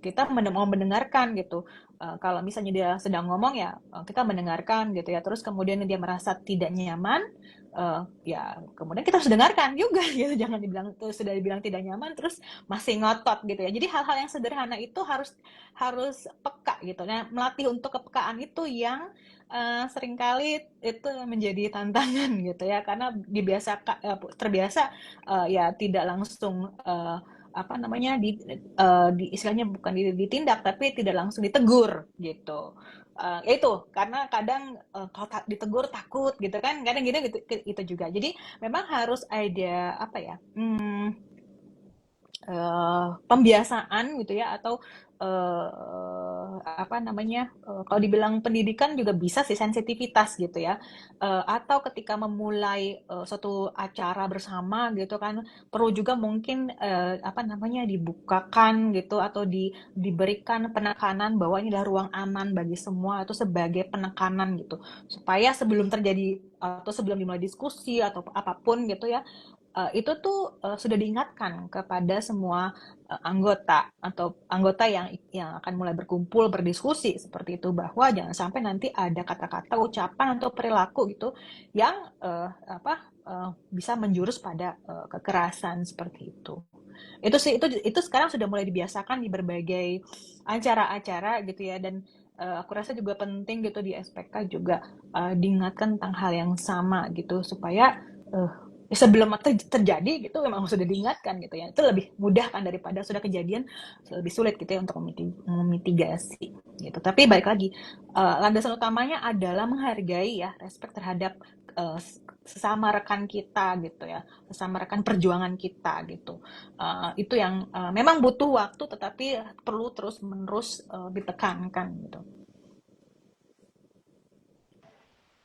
Speaker 2: kita mau mendengarkan gitu. Kalau misalnya dia sedang ngomong ya kita mendengarkan gitu ya. Terus kemudian dia merasa tidak nyaman, ya kemudian kita harus dengarkan juga gitu. Jangan dibilang tuh sudah dibilang tidak nyaman terus masih ngotot gitu ya. Jadi hal-hal yang sederhana itu harus harus peka gitu. Nah, melatih untuk kepekaan itu yang seringkali itu menjadi tantangan gitu ya, karena terbiasa ya tidak langsung apa namanya di istilahnya bukan ditindak tapi tidak langsung ditegur gitu. ya itu karena kadang kalau ditegur takut gitu kan, kadang gitu, itu juga. Jadi memang harus ada apa ya, pembiasaan gitu ya, atau apa namanya, kalau dibilang pendidikan juga bisa sih, sensitivitas gitu ya. Atau ketika memulai suatu acara bersama gitu kan, perlu juga mungkin apa namanya, dibukakan gitu, atau diberikan penekanan bahwa ini adalah ruang aman bagi semua, itu sebagai penekanan gitu, supaya sebelum terjadi atau sebelum dimulai diskusi atau apapun gitu ya, itu tuh sudah diingatkan kepada semua anggota, atau anggota yang akan mulai berkumpul berdiskusi seperti itu, bahwa jangan sampai nanti ada kata-kata, ucapan atau perilaku gitu yang bisa menjurus pada kekerasan seperti itu. Itu sih, itu sekarang sudah mulai dibiasakan di berbagai acara-acara gitu ya. Dan aku rasa juga penting gitu di SPK juga diingatkan tentang hal yang sama gitu, supaya sebelum terjadi gitu memang sudah diingatkan gitu ya. Itu lebih mudah kan daripada sudah kejadian, lebih sulit gitu ya untuk memitigasi gitu. Tapi balik lagi, landasan utamanya adalah menghargai ya, respect terhadap eh, sesama rekan kita gitu ya, sesama rekan perjuangan kita gitu. Itu yang memang butuh waktu, tetapi perlu terus menerus ditekankan gitu.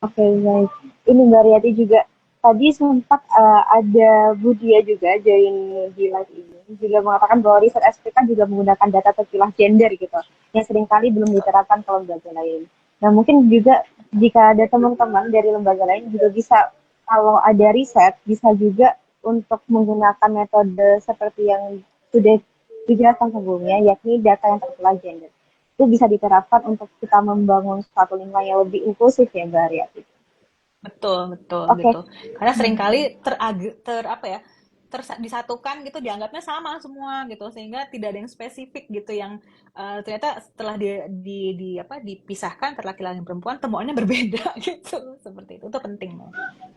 Speaker 1: Oke, baik. Ini Mbak Riyati juga tadi sempat ada Budia juga join di live ini juga mengatakan bahwa riset SPK juga menggunakan data terpilah gender gitu yang seringkali belum diterapkan ke lembaga lain. Nah mungkin juga jika ada teman-teman dari lembaga lain juga bisa, kalau ada riset bisa juga untuk menggunakan metode seperti yang sudah dijelaskan sebelumnya, yakni data yang terpilah gender itu bisa diterapkan untuk kita membangun suatu lingkungan yang lebih inklusif ya Mbak Ariati.
Speaker 2: Betul, betul
Speaker 1: Oke,
Speaker 2: gitu. Karena seringkali apa ya, disatukan gitu, dianggapnya sama semua gitu, sehingga tidak ada yang spesifik gitu yang ternyata setelah dipisahkan antara laki-laki dan perempuan, temuannya berbeda gitu. Seperti itu penting loh.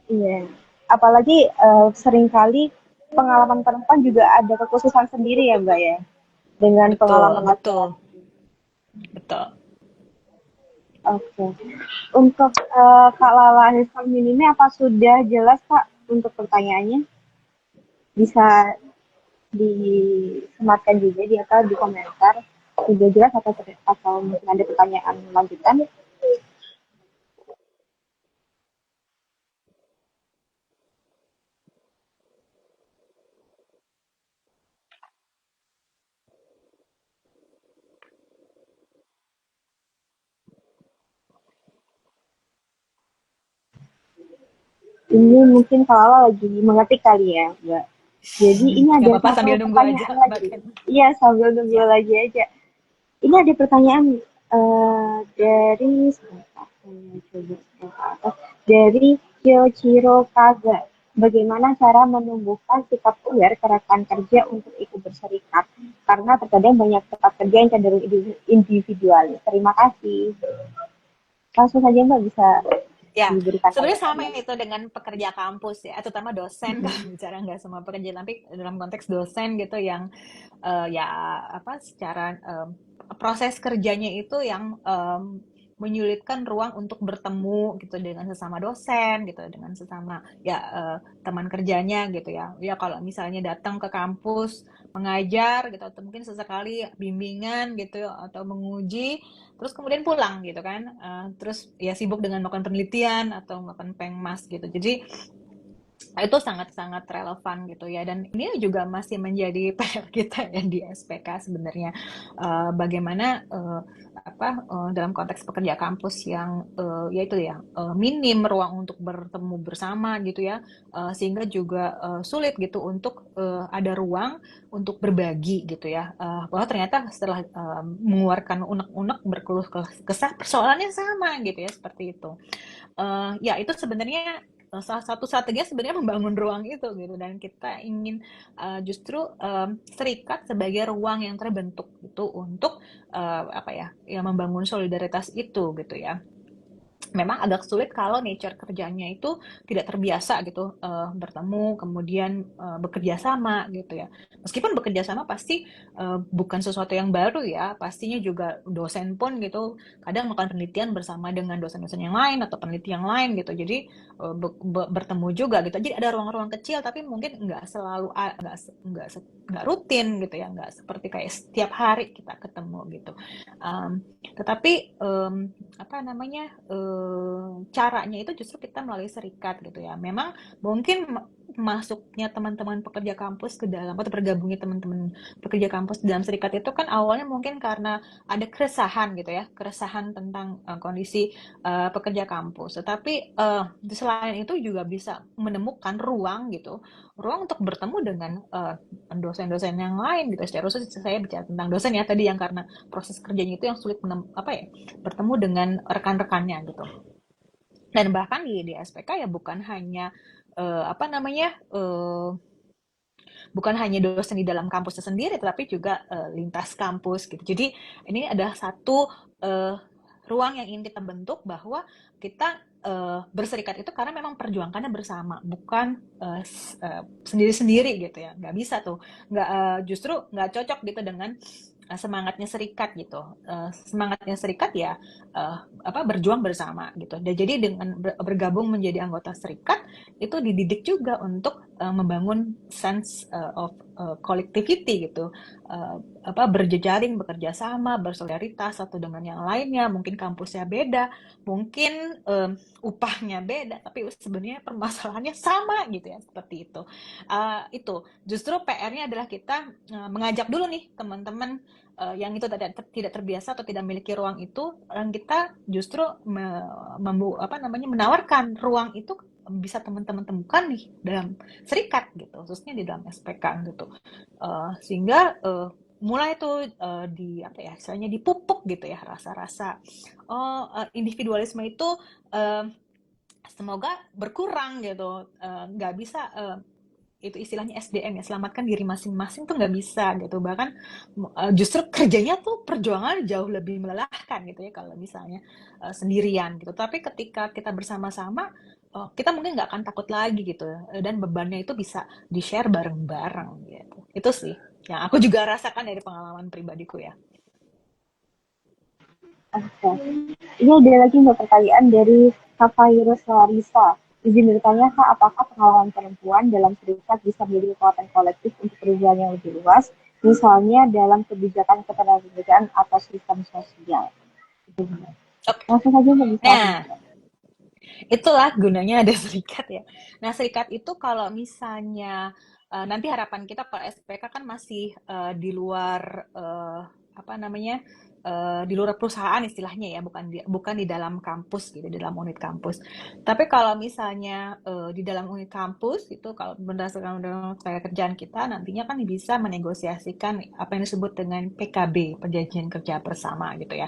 Speaker 1: iya. Apalagi seringkali pengalaman perempuan juga ada kekhususan sendiri ya Mbak ya, dengan pengalaman
Speaker 2: Betul, betul,
Speaker 1: laki-laki.
Speaker 2: betul.
Speaker 1: Oke. Untuk Kak Lala Hispamin ini apa sudah jelas Kak untuk pertanyaannya? Bisa disematkan juga di atau di komentar. Sudah jelas atau mungkin ada pertanyaan lanjutan? Ini mungkin kalau lagi mengetik kali ya, Mbak. Jadi ini
Speaker 2: Gak
Speaker 1: ada
Speaker 2: apa-apa,
Speaker 1: satu
Speaker 2: sambil nunggu aja
Speaker 1: pertanyaan
Speaker 2: Mbak
Speaker 1: lagi.
Speaker 2: Ken.
Speaker 1: Iya, sambil nunggu
Speaker 2: Ya.
Speaker 1: lagi aja. Ini ada pertanyaan dari sebentar, saya coba ke atas. Dari Kyochiro Kaga. Bagaimana cara menumbuhkan sikap aware ke rekan kerja untuk ikut berserikat? Karena terkadang banyak tempat kerja yang cenderung individualis. Terima kasih. Langsung saja Mbak bisa
Speaker 2: Ya,
Speaker 1: diberikan
Speaker 2: sebenarnya sama
Speaker 1: tanggapannya.
Speaker 2: itu dengan pekerja kampus ya, terutama dosen kalau bicara, nggak semua pekerja, tapi dalam konteks dosen gitu yang ya apa, secara proses kerjanya itu yang menyulitkan ruang untuk bertemu gitu dengan sesama dosen gitu, dengan sesama ya teman kerjanya gitu ya. Ya kalau misalnya datang ke kampus mengajar gitu, atau mungkin sesekali bimbingan gitu atau menguji, terus kemudian pulang gitu kan. Terus ya sibuk dengan melakukan penelitian atau melakukan pengmas gitu. Jadi itu sangat-sangat relevan gitu ya, dan ini juga masih menjadi PR kita ya di SPK sebenarnya. Bagaimana dalam konteks pekerja kampus yang yaitu ya minim ruang untuk bertemu bersama gitu ya, sehingga juga sulit gitu untuk ada ruang untuk berbagi gitu ya, bahwa ternyata setelah mengeluarkan unek-unek, berkeluh kesah, persoalannya sama gitu ya, seperti itu. Ya itu sebenarnya salah satu strategi sebenarnya membangun ruang itu gitu, dan kita ingin justru serikat sebagai ruang yang terbentuk itu untuk apa ya, ya membangun solidaritas itu gitu ya. memang agak sulit kalau nature kerjanya itu tidak terbiasa gitu, bertemu kemudian bekerja sama gitu ya. Meskipun bekerja sama pasti bukan sesuatu yang baru ya, pastinya juga dosen pun gitu kadang melakukan penelitian bersama dengan dosen-dosen yang lain atau peneliti yang lain gitu. Jadi bertemu juga gitu. Jadi ada ruang-ruang kecil tapi mungkin nggak selalu nggak rutin gitu ya, nggak seperti kayak setiap hari kita ketemu gitu. Tetapi apa namanya, caranya itu justru kita melalui serikat gitu ya. Memang mungkin masuknya teman-teman pekerja kampus ke dalam atau bergabungnya teman-teman pekerja kampus di dalam serikat itu kan awalnya mungkin karena ada keresahan gitu ya, keresahan tentang kondisi pekerja kampus. Tetapi selain itu juga bisa menemukan ruang gitu, ruang untuk bertemu dengan dosen-dosen yang lain gitu. Secara khusus saya bicara tentang dosen ya tadi yang karena proses kerjanya itu yang sulit apa ya, bertemu dengan rekan-rekannya gitu. Dan bahkan di SPK ya bukan hanya apa namanya, bukan hanya dosen di dalam kampusnya sendiri, tetapi juga lintas kampus gitu. Jadi ini adalah satu ruang yang ingin kita bentuk bahwa kita berserikat itu karena memang perjuangkannya bersama, bukan sendiri-sendiri gitu ya. Nggak bisa tuh, nggak justru nggak cocok gitu dengan semangatnya serikat gitu. Semangatnya serikat ya apa berjuang bersama gitu. Dan jadi dengan bergabung menjadi anggota serikat itu dididik juga untuk membangun sense of collectivity gitu. Apa berjejaring, bekerja sama, bersolidaritas satu dengan yang lainnya. Mungkin kampusnya beda, mungkin upahnya beda, tapi sebenarnya permasalahannya sama gitu ya, seperti itu. Itu justru PR-nya adalah kita mengajak dulu nih teman-teman yang itu tidak terbiasa atau tidak memiliki ruang itu, dan kita justru apa namanya menawarkan ruang itu bisa teman-teman temukan nih dalam serikat gitu, khususnya di dalam SPK gitu. Sehingga mulai tuh di apa ya istilahnya dipupuk gitu ya rasa-rasa individualisme itu uh, semoga berkurang gitu. Nggak bisa itu istilahnya SDM ya, selamatkan diri masing-masing tuh nggak bisa gitu. Bahkan justru kerjanya tuh perjuangan jauh lebih melelahkan gitu ya kalau misalnya sendirian gitu. Tapi ketika kita bersama-sama kita mungkin nggak akan takut lagi gitu, dan bebannya itu bisa di-share bareng-bareng gitu. Itu sih yang aku juga rasakan dari pengalaman pribadiku ya.
Speaker 1: Oke. Ini ada lagi mbak pertanyaan dari Kafairos Larissa. Izin bertanya, Kak, apakah pengalaman perempuan dalam serikat bisa menjadi kekuatan kolektif untuk perubahan yang lebih luas, misalnya dalam kebijakan ketenagakerjaan atau sistem sosial?
Speaker 2: Oke.
Speaker 1: Langsung saja mbak bisa langsung
Speaker 2: Nah,
Speaker 1: menjawab.
Speaker 2: itulah gunanya ada serikat ya. Nah, serikat itu kalau misalnya nanti harapan kita kalau SPK kan masih di luar apa namanya di luar perusahaan istilahnya ya, bukan di dalam kampus gitu, di dalam unit kampus. Tapi kalau misalnya di dalam unit kampus itu kalau berdasarkan undang kerjaan kita nantinya kan bisa menegosiasikan apa yang disebut dengan PKB, Perjanjian Kerja Bersama gitu ya.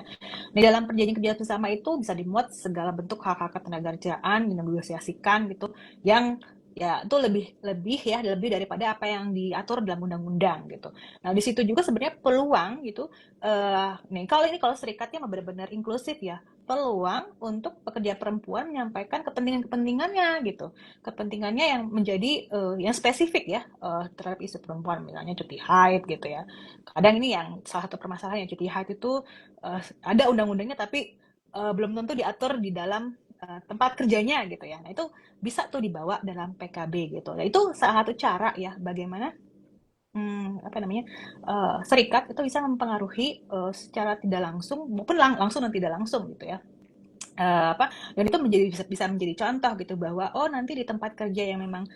Speaker 2: Di dalam perjanjian kerja bersama itu bisa dimuat segala bentuk hak-hak ketenagakerjaan dinegosiasikan gitu yang ya itu lebih lebih ya lebih daripada apa yang diatur dalam undang-undang gitu. Nah di situ juga sebenarnya peluang gitu nih kalau serikatnya benar-benar inklusif ya peluang untuk pekerja perempuan menyampaikan kepentingan-kepentingannya gitu, kepentingannya yang menjadi yang spesifik ya terhadap isu perempuan misalnya cuti haid gitu ya. Kadang ini yang salah satu permasalahan yang cuti haid itu ada undang-undangnya tapi belum tentu diatur di dalam tempat kerjanya gitu ya. Nah, itu bisa tuh dibawa dalam PKB gitu. Nah, itu salah satu cara ya bagaimana apa namanya serikat itu bisa mempengaruhi secara tidak langsung maupun langsung dan tidak langsung gitu ya. Apa dan itu bisa menjadi contoh gitu bahwa oh nanti di tempat kerja yang memang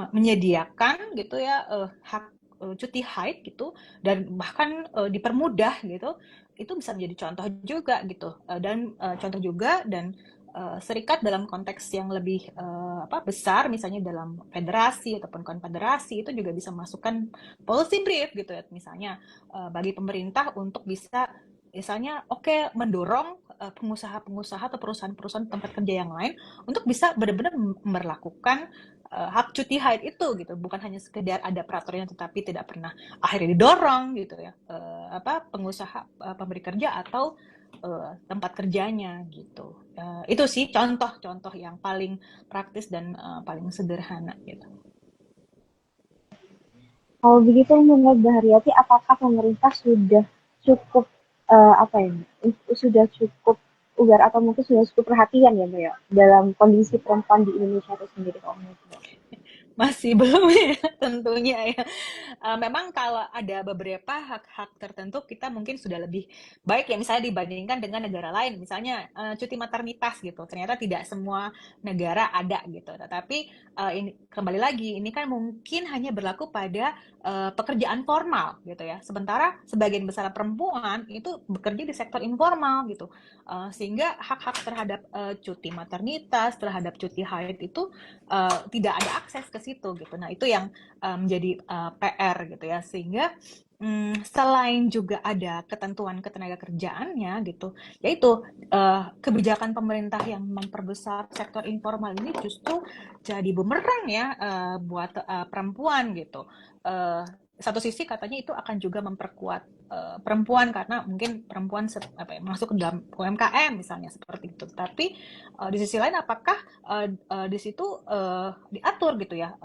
Speaker 2: menyediakan gitu ya hak cuti haid gitu dan bahkan dipermudah gitu itu bisa menjadi contoh juga gitu. Dan contoh juga dan serikat dalam konteks yang lebih apa besar misalnya dalam federasi ataupun konfederasi itu juga bisa masukkan policy brief gitu ya misalnya bagi pemerintah untuk bisa misalnya oke mendorong pengusaha-pengusaha atau perusahaan-perusahaan tempat kerja yang lain untuk bisa benar-benar memperlakukan hak cuti haid itu gitu, bukan hanya sekedar ada peraturannya tetapi tidak pernah akhirnya didorong gitu ya apa pengusaha pemberi kerja atau tempat kerjanya gitu. Itu sih contoh-contoh yang paling praktis dan paling sederhana gitu.
Speaker 1: Kalau begitu menurut Mbak Haryati, apakah pemerintah sudah cukup apa ya, sudah cukup ugar atau mungkin sudah cukup perhatian ya Mbak ya dalam kondisi perempuan di Indonesia itu sendiri kalau menurut Mbak?
Speaker 2: Masih belum ya, tentunya ya. Memang kalau ada beberapa hak-hak tertentu kita mungkin sudah lebih baik ya, misalnya dibandingkan dengan negara lain, misalnya cuti maternitas gitu. Ternyata tidak semua negara ada gitu. Tetapi ini kembali lagi, ini kan mungkin hanya berlaku pada pekerjaan formal gitu ya. Sementara sebagian besar perempuan itu bekerja di sektor informal gitu. Sehingga hak-hak terhadap cuti maternitas, terhadap cuti haid itu tidak ada akses ke situ gitu. Nah, itu yang menjadi PR gitu ya. Sehingga selain juga ada ketentuan ketenaga kerjaannya gitu, yaitu kebijakan pemerintah yang memperbesar sektor informal ini justru jadi bumerang ya buat perempuan gitu. Uh, Satu sisi katanya itu akan juga memperkuat perempuan karena mungkin perempuan masuk ke dalam UMKM misalnya seperti itu. Tapi di sisi lain apakah di situ diatur gitu ya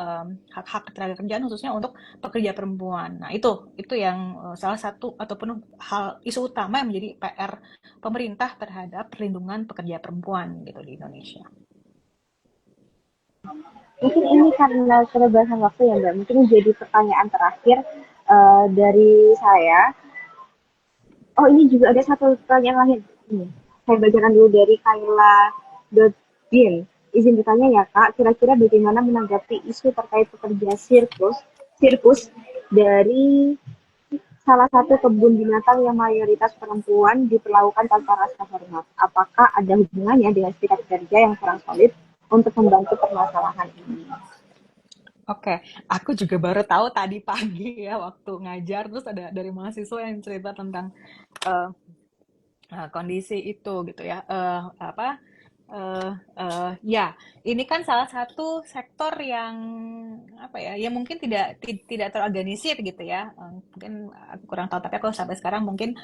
Speaker 2: hak-hak tenaga kerjaan khususnya untuk pekerja perempuan. Nah, itu yang salah satu ataupun hal isu utama yang menjadi PR pemerintah terhadap perlindungan pekerja perempuan gitu di Indonesia.
Speaker 1: Mungkin ini karena keterbatasan waktu ya Mbak, mungkin jadi pertanyaan terakhir dari saya. Oh, ini juga ada satu pertanyaan lain. Saya bacakan dulu dari Kayla.bin. Izin bertanya ya Kak, kira-kira bagaimana menanggapi isu terkait pekerja sirkus dari salah satu kebun binatang yang mayoritas perempuan diperlakukan tanpa rasa hormat? Apakah ada hubungannya dengan serikat kerja yang kurang solid untuk membantu permasalahan ini?
Speaker 2: Oke, aku juga baru tahu tadi pagi ya waktu ngajar terus ada dari mahasiswa yang cerita tentang uh, kondisi itu gitu ya. Ya, ini kan salah satu sektor yang apa ya, yang mungkin tidak terorganisir gitu ya. Mungkin aku kurang tahu, tapi aku sampai sekarang mungkin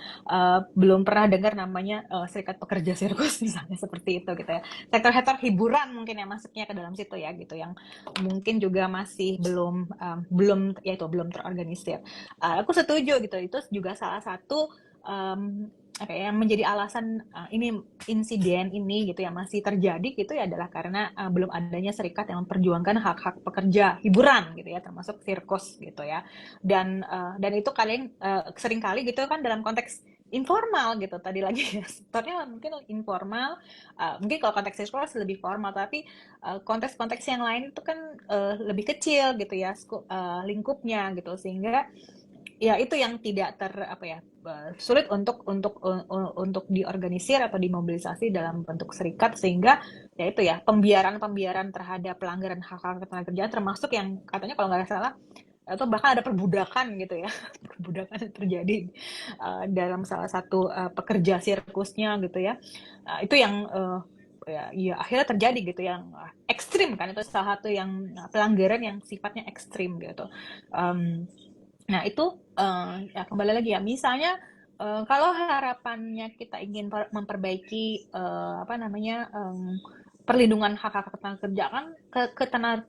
Speaker 2: belum pernah dengar namanya Serikat Pekerja Sirkus misalnya seperti itu gitu ya. Sektor-sektor hiburan mungkin yang masuknya ke dalam situ ya gitu, yang mungkin juga masih belum terorganisir. Aku setuju gitu, itu juga salah satu yang menjadi alasan ini insiden ini gitu ya masih terjadi gitu ya adalah karena belum adanya serikat yang memperjuangkan hak-hak pekerja hiburan gitu ya termasuk sirkus gitu ya dan itu kalian sering kali gitu kan dalam konteks informal gitu tadi lagi ya sektornya mungkin informal mungkin kalau konteks sirkus lebih formal tapi konteks-konteks yang lain itu kan lebih kecil gitu ya lingkupnya gitu sehingga ya itu yang tidak sulit untuk diorganisir atau dimobilisasi dalam bentuk serikat sehingga ya itu ya pembiaran terhadap pelanggaran hak-hak ketenaga kerjaan termasuk yang katanya kalau nggak salah atau bahkan ada perbudakan gitu ya perbudakan yang terjadi dalam salah satu pekerja sirkusnya gitu ya itu yang ya akhirnya terjadi gitu yang ekstrim kan itu salah satu yang pelanggaran yang sifatnya ekstrim gitu. Um, Nah, itu ya kembali lagi ya, misalnya kalau harapannya kita ingin memperbaiki perlindungan hak-hak ketenaga kerjaan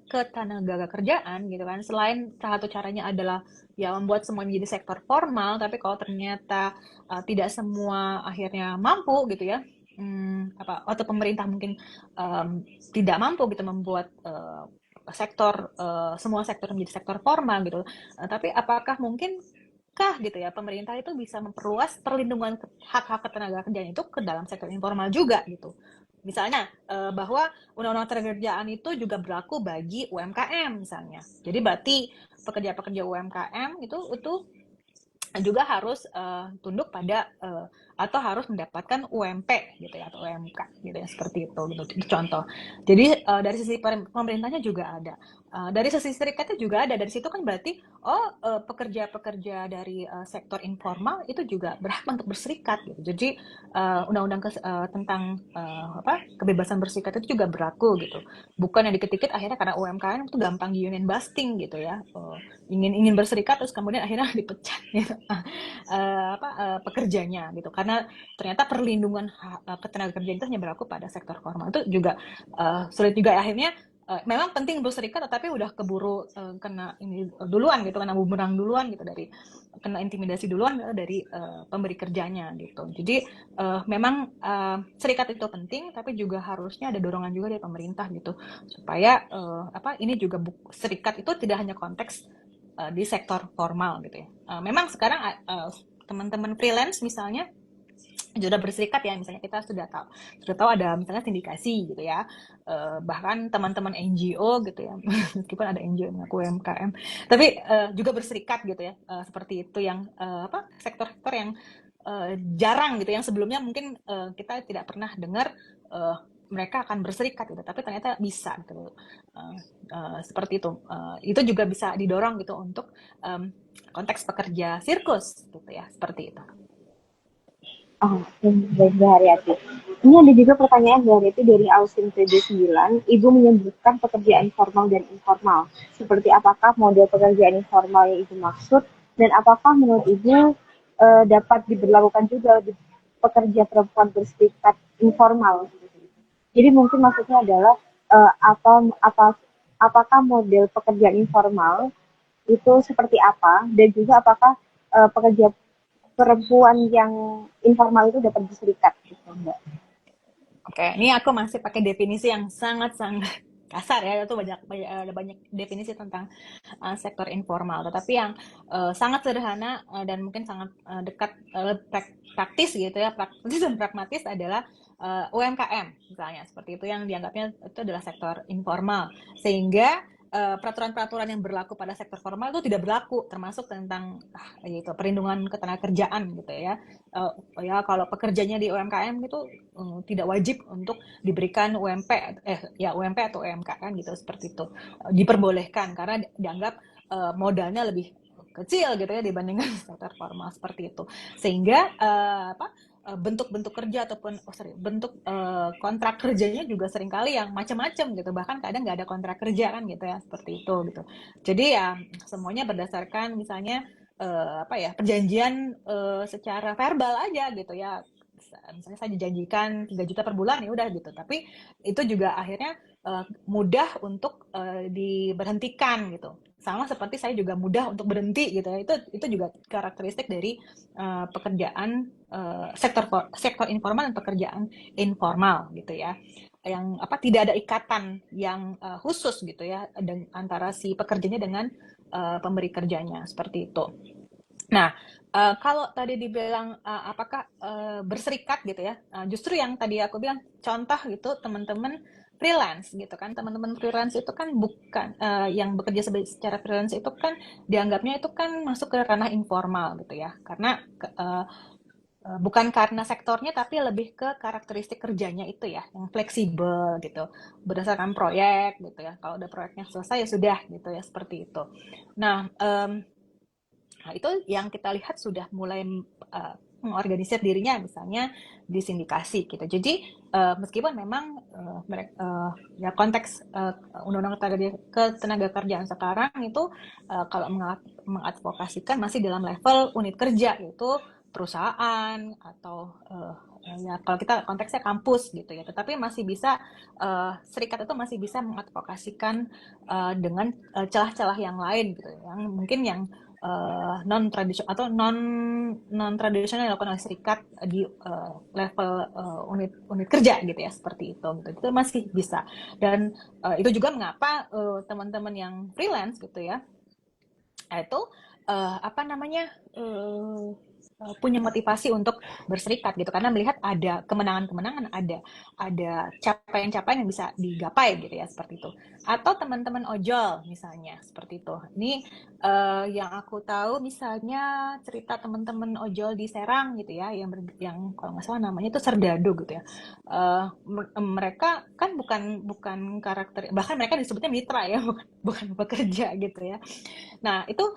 Speaker 2: ketenaga kerjaan gitu kan. Selain salah satu caranya adalah ya membuat semua menjadi sektor formal, tapi kalau ternyata tidak semua akhirnya mampu gitu ya. Atau pemerintah mungkin tidak mampu gitu membuat semua sektor menjadi sektor formal gitu. Tapi apakah mungkinkah gitu ya pemerintah itu bisa memperluas perlindungan hak-hak ketenaga kerjaan itu ke dalam sektor informal juga gitu. Misalnya bahwa undang-undang ketenagakerjaan itu juga berlaku bagi UMKM misalnya. Jadi berarti pekerja-pekerja UMKM itu juga harus tunduk pada atau harus mendapatkan UMP gitu ya atau UMK gitu ya seperti itu gitu itu contoh. Jadi dari sisi pemerintahnya juga ada, dari sisi serikatnya juga ada. Dari situ kan berarti pekerja-pekerja dari sektor informal itu juga berhak untuk berserikat gitu. Jadi undang-undang tentang kebebasan berserikat itu juga berlaku gitu. Bukan yang dikit-dikit akhirnya karena UMKM itu gampang union busting gitu ya. Ingin berserikat terus kemudian akhirnya dipecat gitu. pekerjanya gitu, karena ternyata perlindungan ketenaga kerjaan itu hanya berlaku pada sektor formal. Itu juga sulit juga akhirnya. Memang penting berserikat, tetapi udah keburu kena ini duluan gitu, kena bumerang duluan gitu, dari kena intimidasi duluan dari pemberi kerjanya gitu. Jadi memang serikat itu penting, tapi juga harusnya ada dorongan juga dari pemerintah gitu, supaya ini juga serikat itu tidak hanya konteks di sektor formal gitu ya. Memang sekarang teman-teman freelance misalnya sudah berserikat ya, misalnya kita sudah tahu ada misalnya sindikasi gitu ya. Bahkan teman-teman NGO gitu ya, meskipun ada NGO yang ngaku UMKM, tapi juga berserikat gitu ya. Seperti itu yang sektor-sektor yang jarang gitu, yang sebelumnya mungkin kita tidak pernah dengar mereka akan berserikat gitu, tapi ternyata bisa gitu. Seperti itu. Itu juga bisa didorong gitu untuk konteks pekerja sirkus gitu ya, seperti itu.
Speaker 1: Oh, baik Mbak Haryati. Ini ada juga pertanyaan Mbak Haryati dari Austin PD9. Ibu menyebutkan pekerjaan formal dan informal. Seperti apakah model pekerjaan informal yang Ibu maksud, dan apakah menurut Ibu dapat diberlakukan juga di pekerja perempuan berserikat informal? Jadi mungkin maksudnya adalah apakah model pekerjaan informal itu seperti apa, dan juga apakah pekerja perempuan yang informal itu dapat berserikat gitu Mbak.
Speaker 2: Oke, ini aku masih pakai definisi yang sangat-sangat kasar ya. Itu ada banyak definisi tentang sektor informal. Tetapi yang sangat sederhana dan mungkin sangat dekat, praktis gitu ya, praktis dan pragmatis adalah UMKM misalnya, seperti itu, yang dianggapnya itu adalah sektor informal. Sehingga peraturan-peraturan yang berlaku pada sektor formal itu tidak berlaku, termasuk tentang gitu, perlindungan ketenagakerjaan gitu ya. Ya kalau pekerjanya di UMKM itu tidak wajib untuk diberikan UMP atau UMKM gitu, seperti itu. Diperbolehkan karena dianggap modalnya lebih kecil gitu ya dibandingkan sektor formal, seperti itu. Sehingga bentuk-bentuk kerja ataupun bentuk kontrak kerjanya juga seringkali yang macam-macam gitu, bahkan kadang nggak ada kontrak kerja kan gitu ya, seperti itu gitu. Jadi ya semuanya berdasarkan misalnya perjanjian secara verbal aja gitu ya. Misalnya saya dijanjikan 3 juta per bulan, ya udah gitu, tapi itu juga akhirnya mudah untuk diberhentikan gitu, sama seperti saya juga mudah untuk berhenti gitu ya. Itu juga karakteristik dari pekerjaan sektor informal dan pekerjaan informal gitu ya, yang tidak ada ikatan yang khusus gitu ya antara si pekerjanya dengan pemberi kerjanya, seperti itu. Nah, kalau tadi dibilang apakah berserikat gitu ya, justru yang tadi aku bilang contoh gitu, teman-teman freelance gitu kan, teman-teman freelance itu kan bukan yang bekerja secara freelance itu kan dianggapnya itu kan masuk ke ranah informal gitu ya, karena bukan karena sektornya, tapi lebih ke karakteristik kerjanya itu ya, yang fleksibel gitu, berdasarkan proyek gitu ya. Kalau udah proyeknya selesai ya sudah gitu ya, seperti itu. Nah, itu yang kita lihat sudah mulai mengorganisir dirinya misalnya di sindikasi gitu. Jadi meskipun memang ya konteks undang-undang ketenaga kerjaan sekarang itu kalau mengadvokasikan masih dalam level unit kerja, yaitu perusahaan atau ya kalau kita konteksnya kampus gitu ya. Tetapi masih bisa serikat itu masih bisa mengadvokasikan dengan celah-celah yang lain gitu, yang mungkin yang non tradisional atau non tradisional yang dilakukan oleh serikat di level unit kerja gitu ya, seperti itu gitu. Itu masih bisa, dan itu juga mengapa teman-teman yang freelance gitu ya itu punya motivasi untuk berserikat gitu, karena melihat ada kemenangan-kemenangan, ada capaian-capaian yang bisa digapai gitu ya, seperti itu. Atau teman-teman ojol misalnya, seperti itu. Ini yang aku tahu misalnya cerita teman-teman ojol di Serang gitu ya, yang kalau nggak salah namanya itu Serdadu gitu ya. Mereka kan bukan karakter, bahkan mereka disebutnya mitra ya, bukan pekerja gitu ya. Nah, itu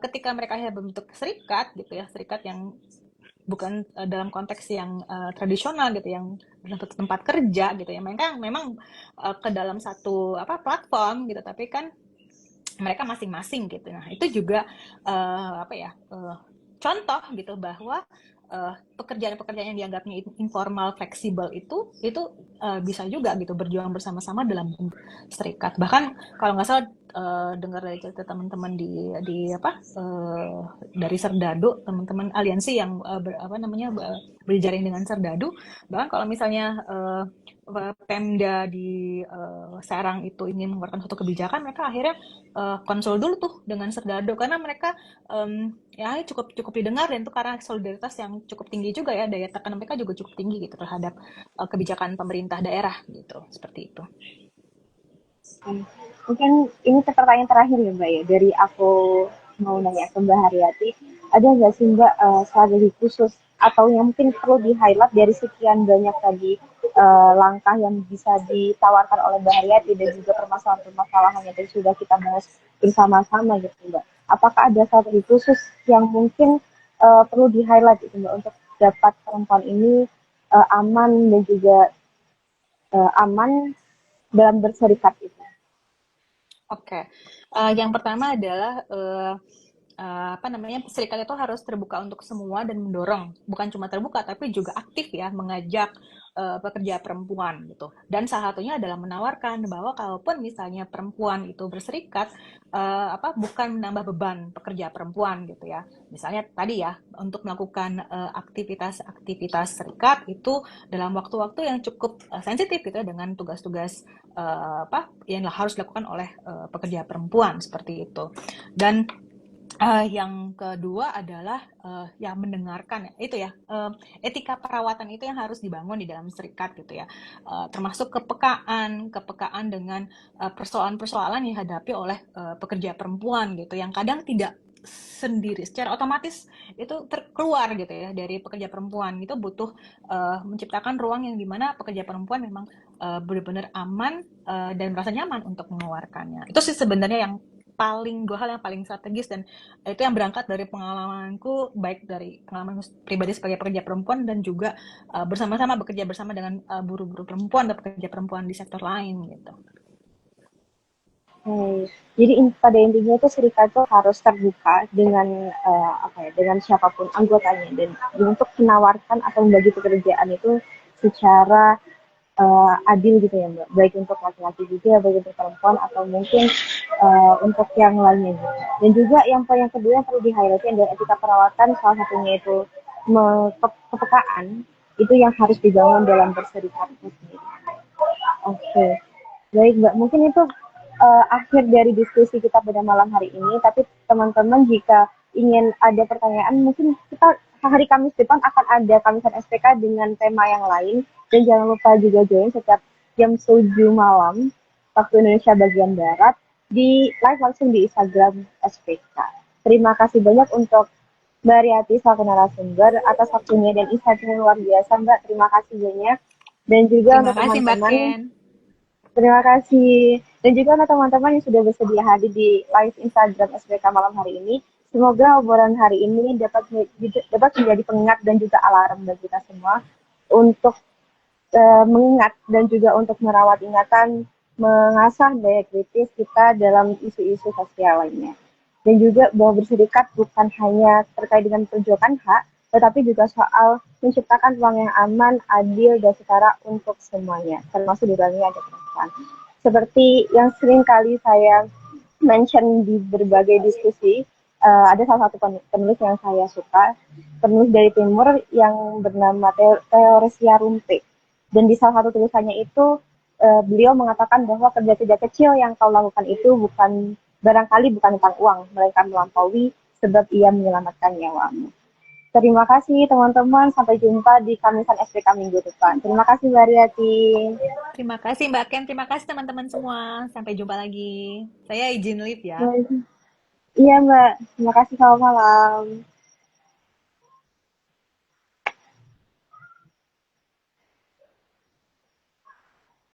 Speaker 2: ketika mereka akhirnya berbentuk serikat gitu ya, serikat yang bukan dalam konteks yang tradisional gitu, yang bentuk tempat kerja gitu ya. Mereka memang ke dalam satu platform gitu, tapi kan mereka masing-masing gitu. Nah, itu juga contoh gitu bahwa pekerjaan-pekerjaan yang dianggapnya informal, fleksibel itu bisa juga gitu berjuang bersama-sama dalam bentuk serikat. Bahkan kalau nggak salah dengar dari cerita teman-teman di apa dari Serdadu, teman-teman aliansi yang apa namanya berjaring dengan Serdadu, bahkan kalau misalnya Pemda di Serang itu ingin mengeluarkan suatu kebijakan, mereka akhirnya konsul dulu tuh dengan Serdadu karena mereka ya cukup cukup didengar, dan itu karena solidaritas yang cukup tinggi juga ya, daya tekan mereka juga cukup tinggi gitu terhadap kebijakan pemerintah daerah gitu, seperti itu.
Speaker 1: Mungkin ini pertanyaan terakhir ya Mbak ya, dari aku mau nanya ke Mbak Haryati, ada nggak sih Mbak strategi khusus atau yang mungkin perlu di-highlight dari sekian banyak tadi langkah yang bisa ditawarkan oleh Mbak Haryati dan juga permasalahan-permasalahan yang tadi sudah kita bahas bersama-sama gitu Mbak. Apakah ada strategi khusus yang mungkin perlu di-highlight gitu Mbak untuk dapat perempuan ini aman dan juga aman dalam berserikat itu?
Speaker 2: Oke, yang pertama adalah apa namanya, serikat itu harus terbuka untuk semua dan mendorong, bukan cuma terbuka tapi juga aktif ya, mengajak pekerja perempuan gitu. Dan salah satunya adalah menawarkan bahwa kalaupun misalnya perempuan itu berserikat, apa bukan menambah beban pekerja perempuan gitu ya. Misalnya tadi ya, untuk melakukan aktivitas-aktivitas serikat itu dalam waktu-waktu yang cukup sensitif gitu ya, dengan tugas-tugas apa yang harus dilakukan oleh pekerja perempuan seperti itu. Dan yang kedua adalah ya mendengarkan ya, itu ya, etika perawatan itu yang harus dibangun di dalam serikat gitu ya. Termasuk kepekaan dengan persoalan-persoalan yang dihadapi oleh pekerja perempuan gitu, yang kadang tidak sendiri secara otomatis itu terkeluar gitu ya dari pekerja perempuan. Itu butuh menciptakan ruang yang dimana pekerja perempuan memang benar-benar aman dan merasa nyaman untuk mengeluarkannya. Itu sih sebenarnya yang paling, dua hal yang paling strategis, dan itu yang berangkat dari pengalamanku, baik dari pengalaman pribadi sebagai pekerja perempuan dan juga bersama-sama bekerja bersama dengan buruh-buruh perempuan atau pekerja perempuan di sektor lain gitu.
Speaker 1: Jadi pada intinya itu serikat itu harus terbuka dengan apa ya, dengan siapapun anggotanya dan untuk menawarkan atau membagi pekerjaan itu secara adil gitu ya Mbak, baik untuk laki-laki juga, baik untuk perempuan atau mungkin untuk yang lainnya juga. Dan juga yang poin yang kedua yang perlu di-highlight adalah etika perawatan, salah satunya itu kepekaan itu yang harus dibangun dalam berserikat itu sendiri. Oke, baik Mbak. Mungkin itu akhir dari diskusi kita pada malam hari ini. Tapi teman-teman jika ingin ada pertanyaan, mungkin kita hari Kamis depan akan ada Kamisan SPK dengan tema yang lain. Dan jangan lupa juga join setiap jam 7 malam waktu Indonesia bagian Barat di live langsung di Instagram SPK. Terima kasih banyak untuk Mbak Riyati selaku narasumber atas waktunya dan insight-nya luar biasa Mbak. Terima kasih banyak. Dan juga
Speaker 2: Terima
Speaker 1: untuk
Speaker 2: kasih Mbak
Speaker 1: teman-teman,
Speaker 2: Ken.
Speaker 1: terima kasih. Dan juga untuk teman-teman yang sudah bersedia hadir di live Instagram SPK malam hari ini. Semoga obrolan hari ini dapat menjadi pengingat dan juga alarm bagi kita semua untuk mengingat dan juga untuk merawat ingatan, mengasah daya kritis kita dalam isu-isu sosial lainnya. Dan juga bahwa berserikat bukan hanya terkait dengan perjuangan hak, tetapi juga soal menciptakan ruang yang aman, adil, dan setara untuk semuanya, termasuk di dalamnya ada perempuan. Seperti yang sering kali saya mention di berbagai diskusi, ada salah satu penulis yang saya suka, penulis dari Timur yang bernama Theoresia Rumpe. Dan di salah satu tulisannya itu, beliau mengatakan bahwa kerja-kerja kecil yang kau lakukan itu barangkali bukan tentang uang, melainkan melampaui sebab ia menyelamatkan nyawamu. Terima kasih teman-teman. Sampai jumpa di Kamisan SPK minggu depan. Terima kasih Mbak Riyati.
Speaker 2: Terima kasih Mbak Ken, terima kasih teman-teman semua. Sampai jumpa lagi. Saya izin live ya.
Speaker 1: Iya Mbak. Terima kasih. Selamat malam.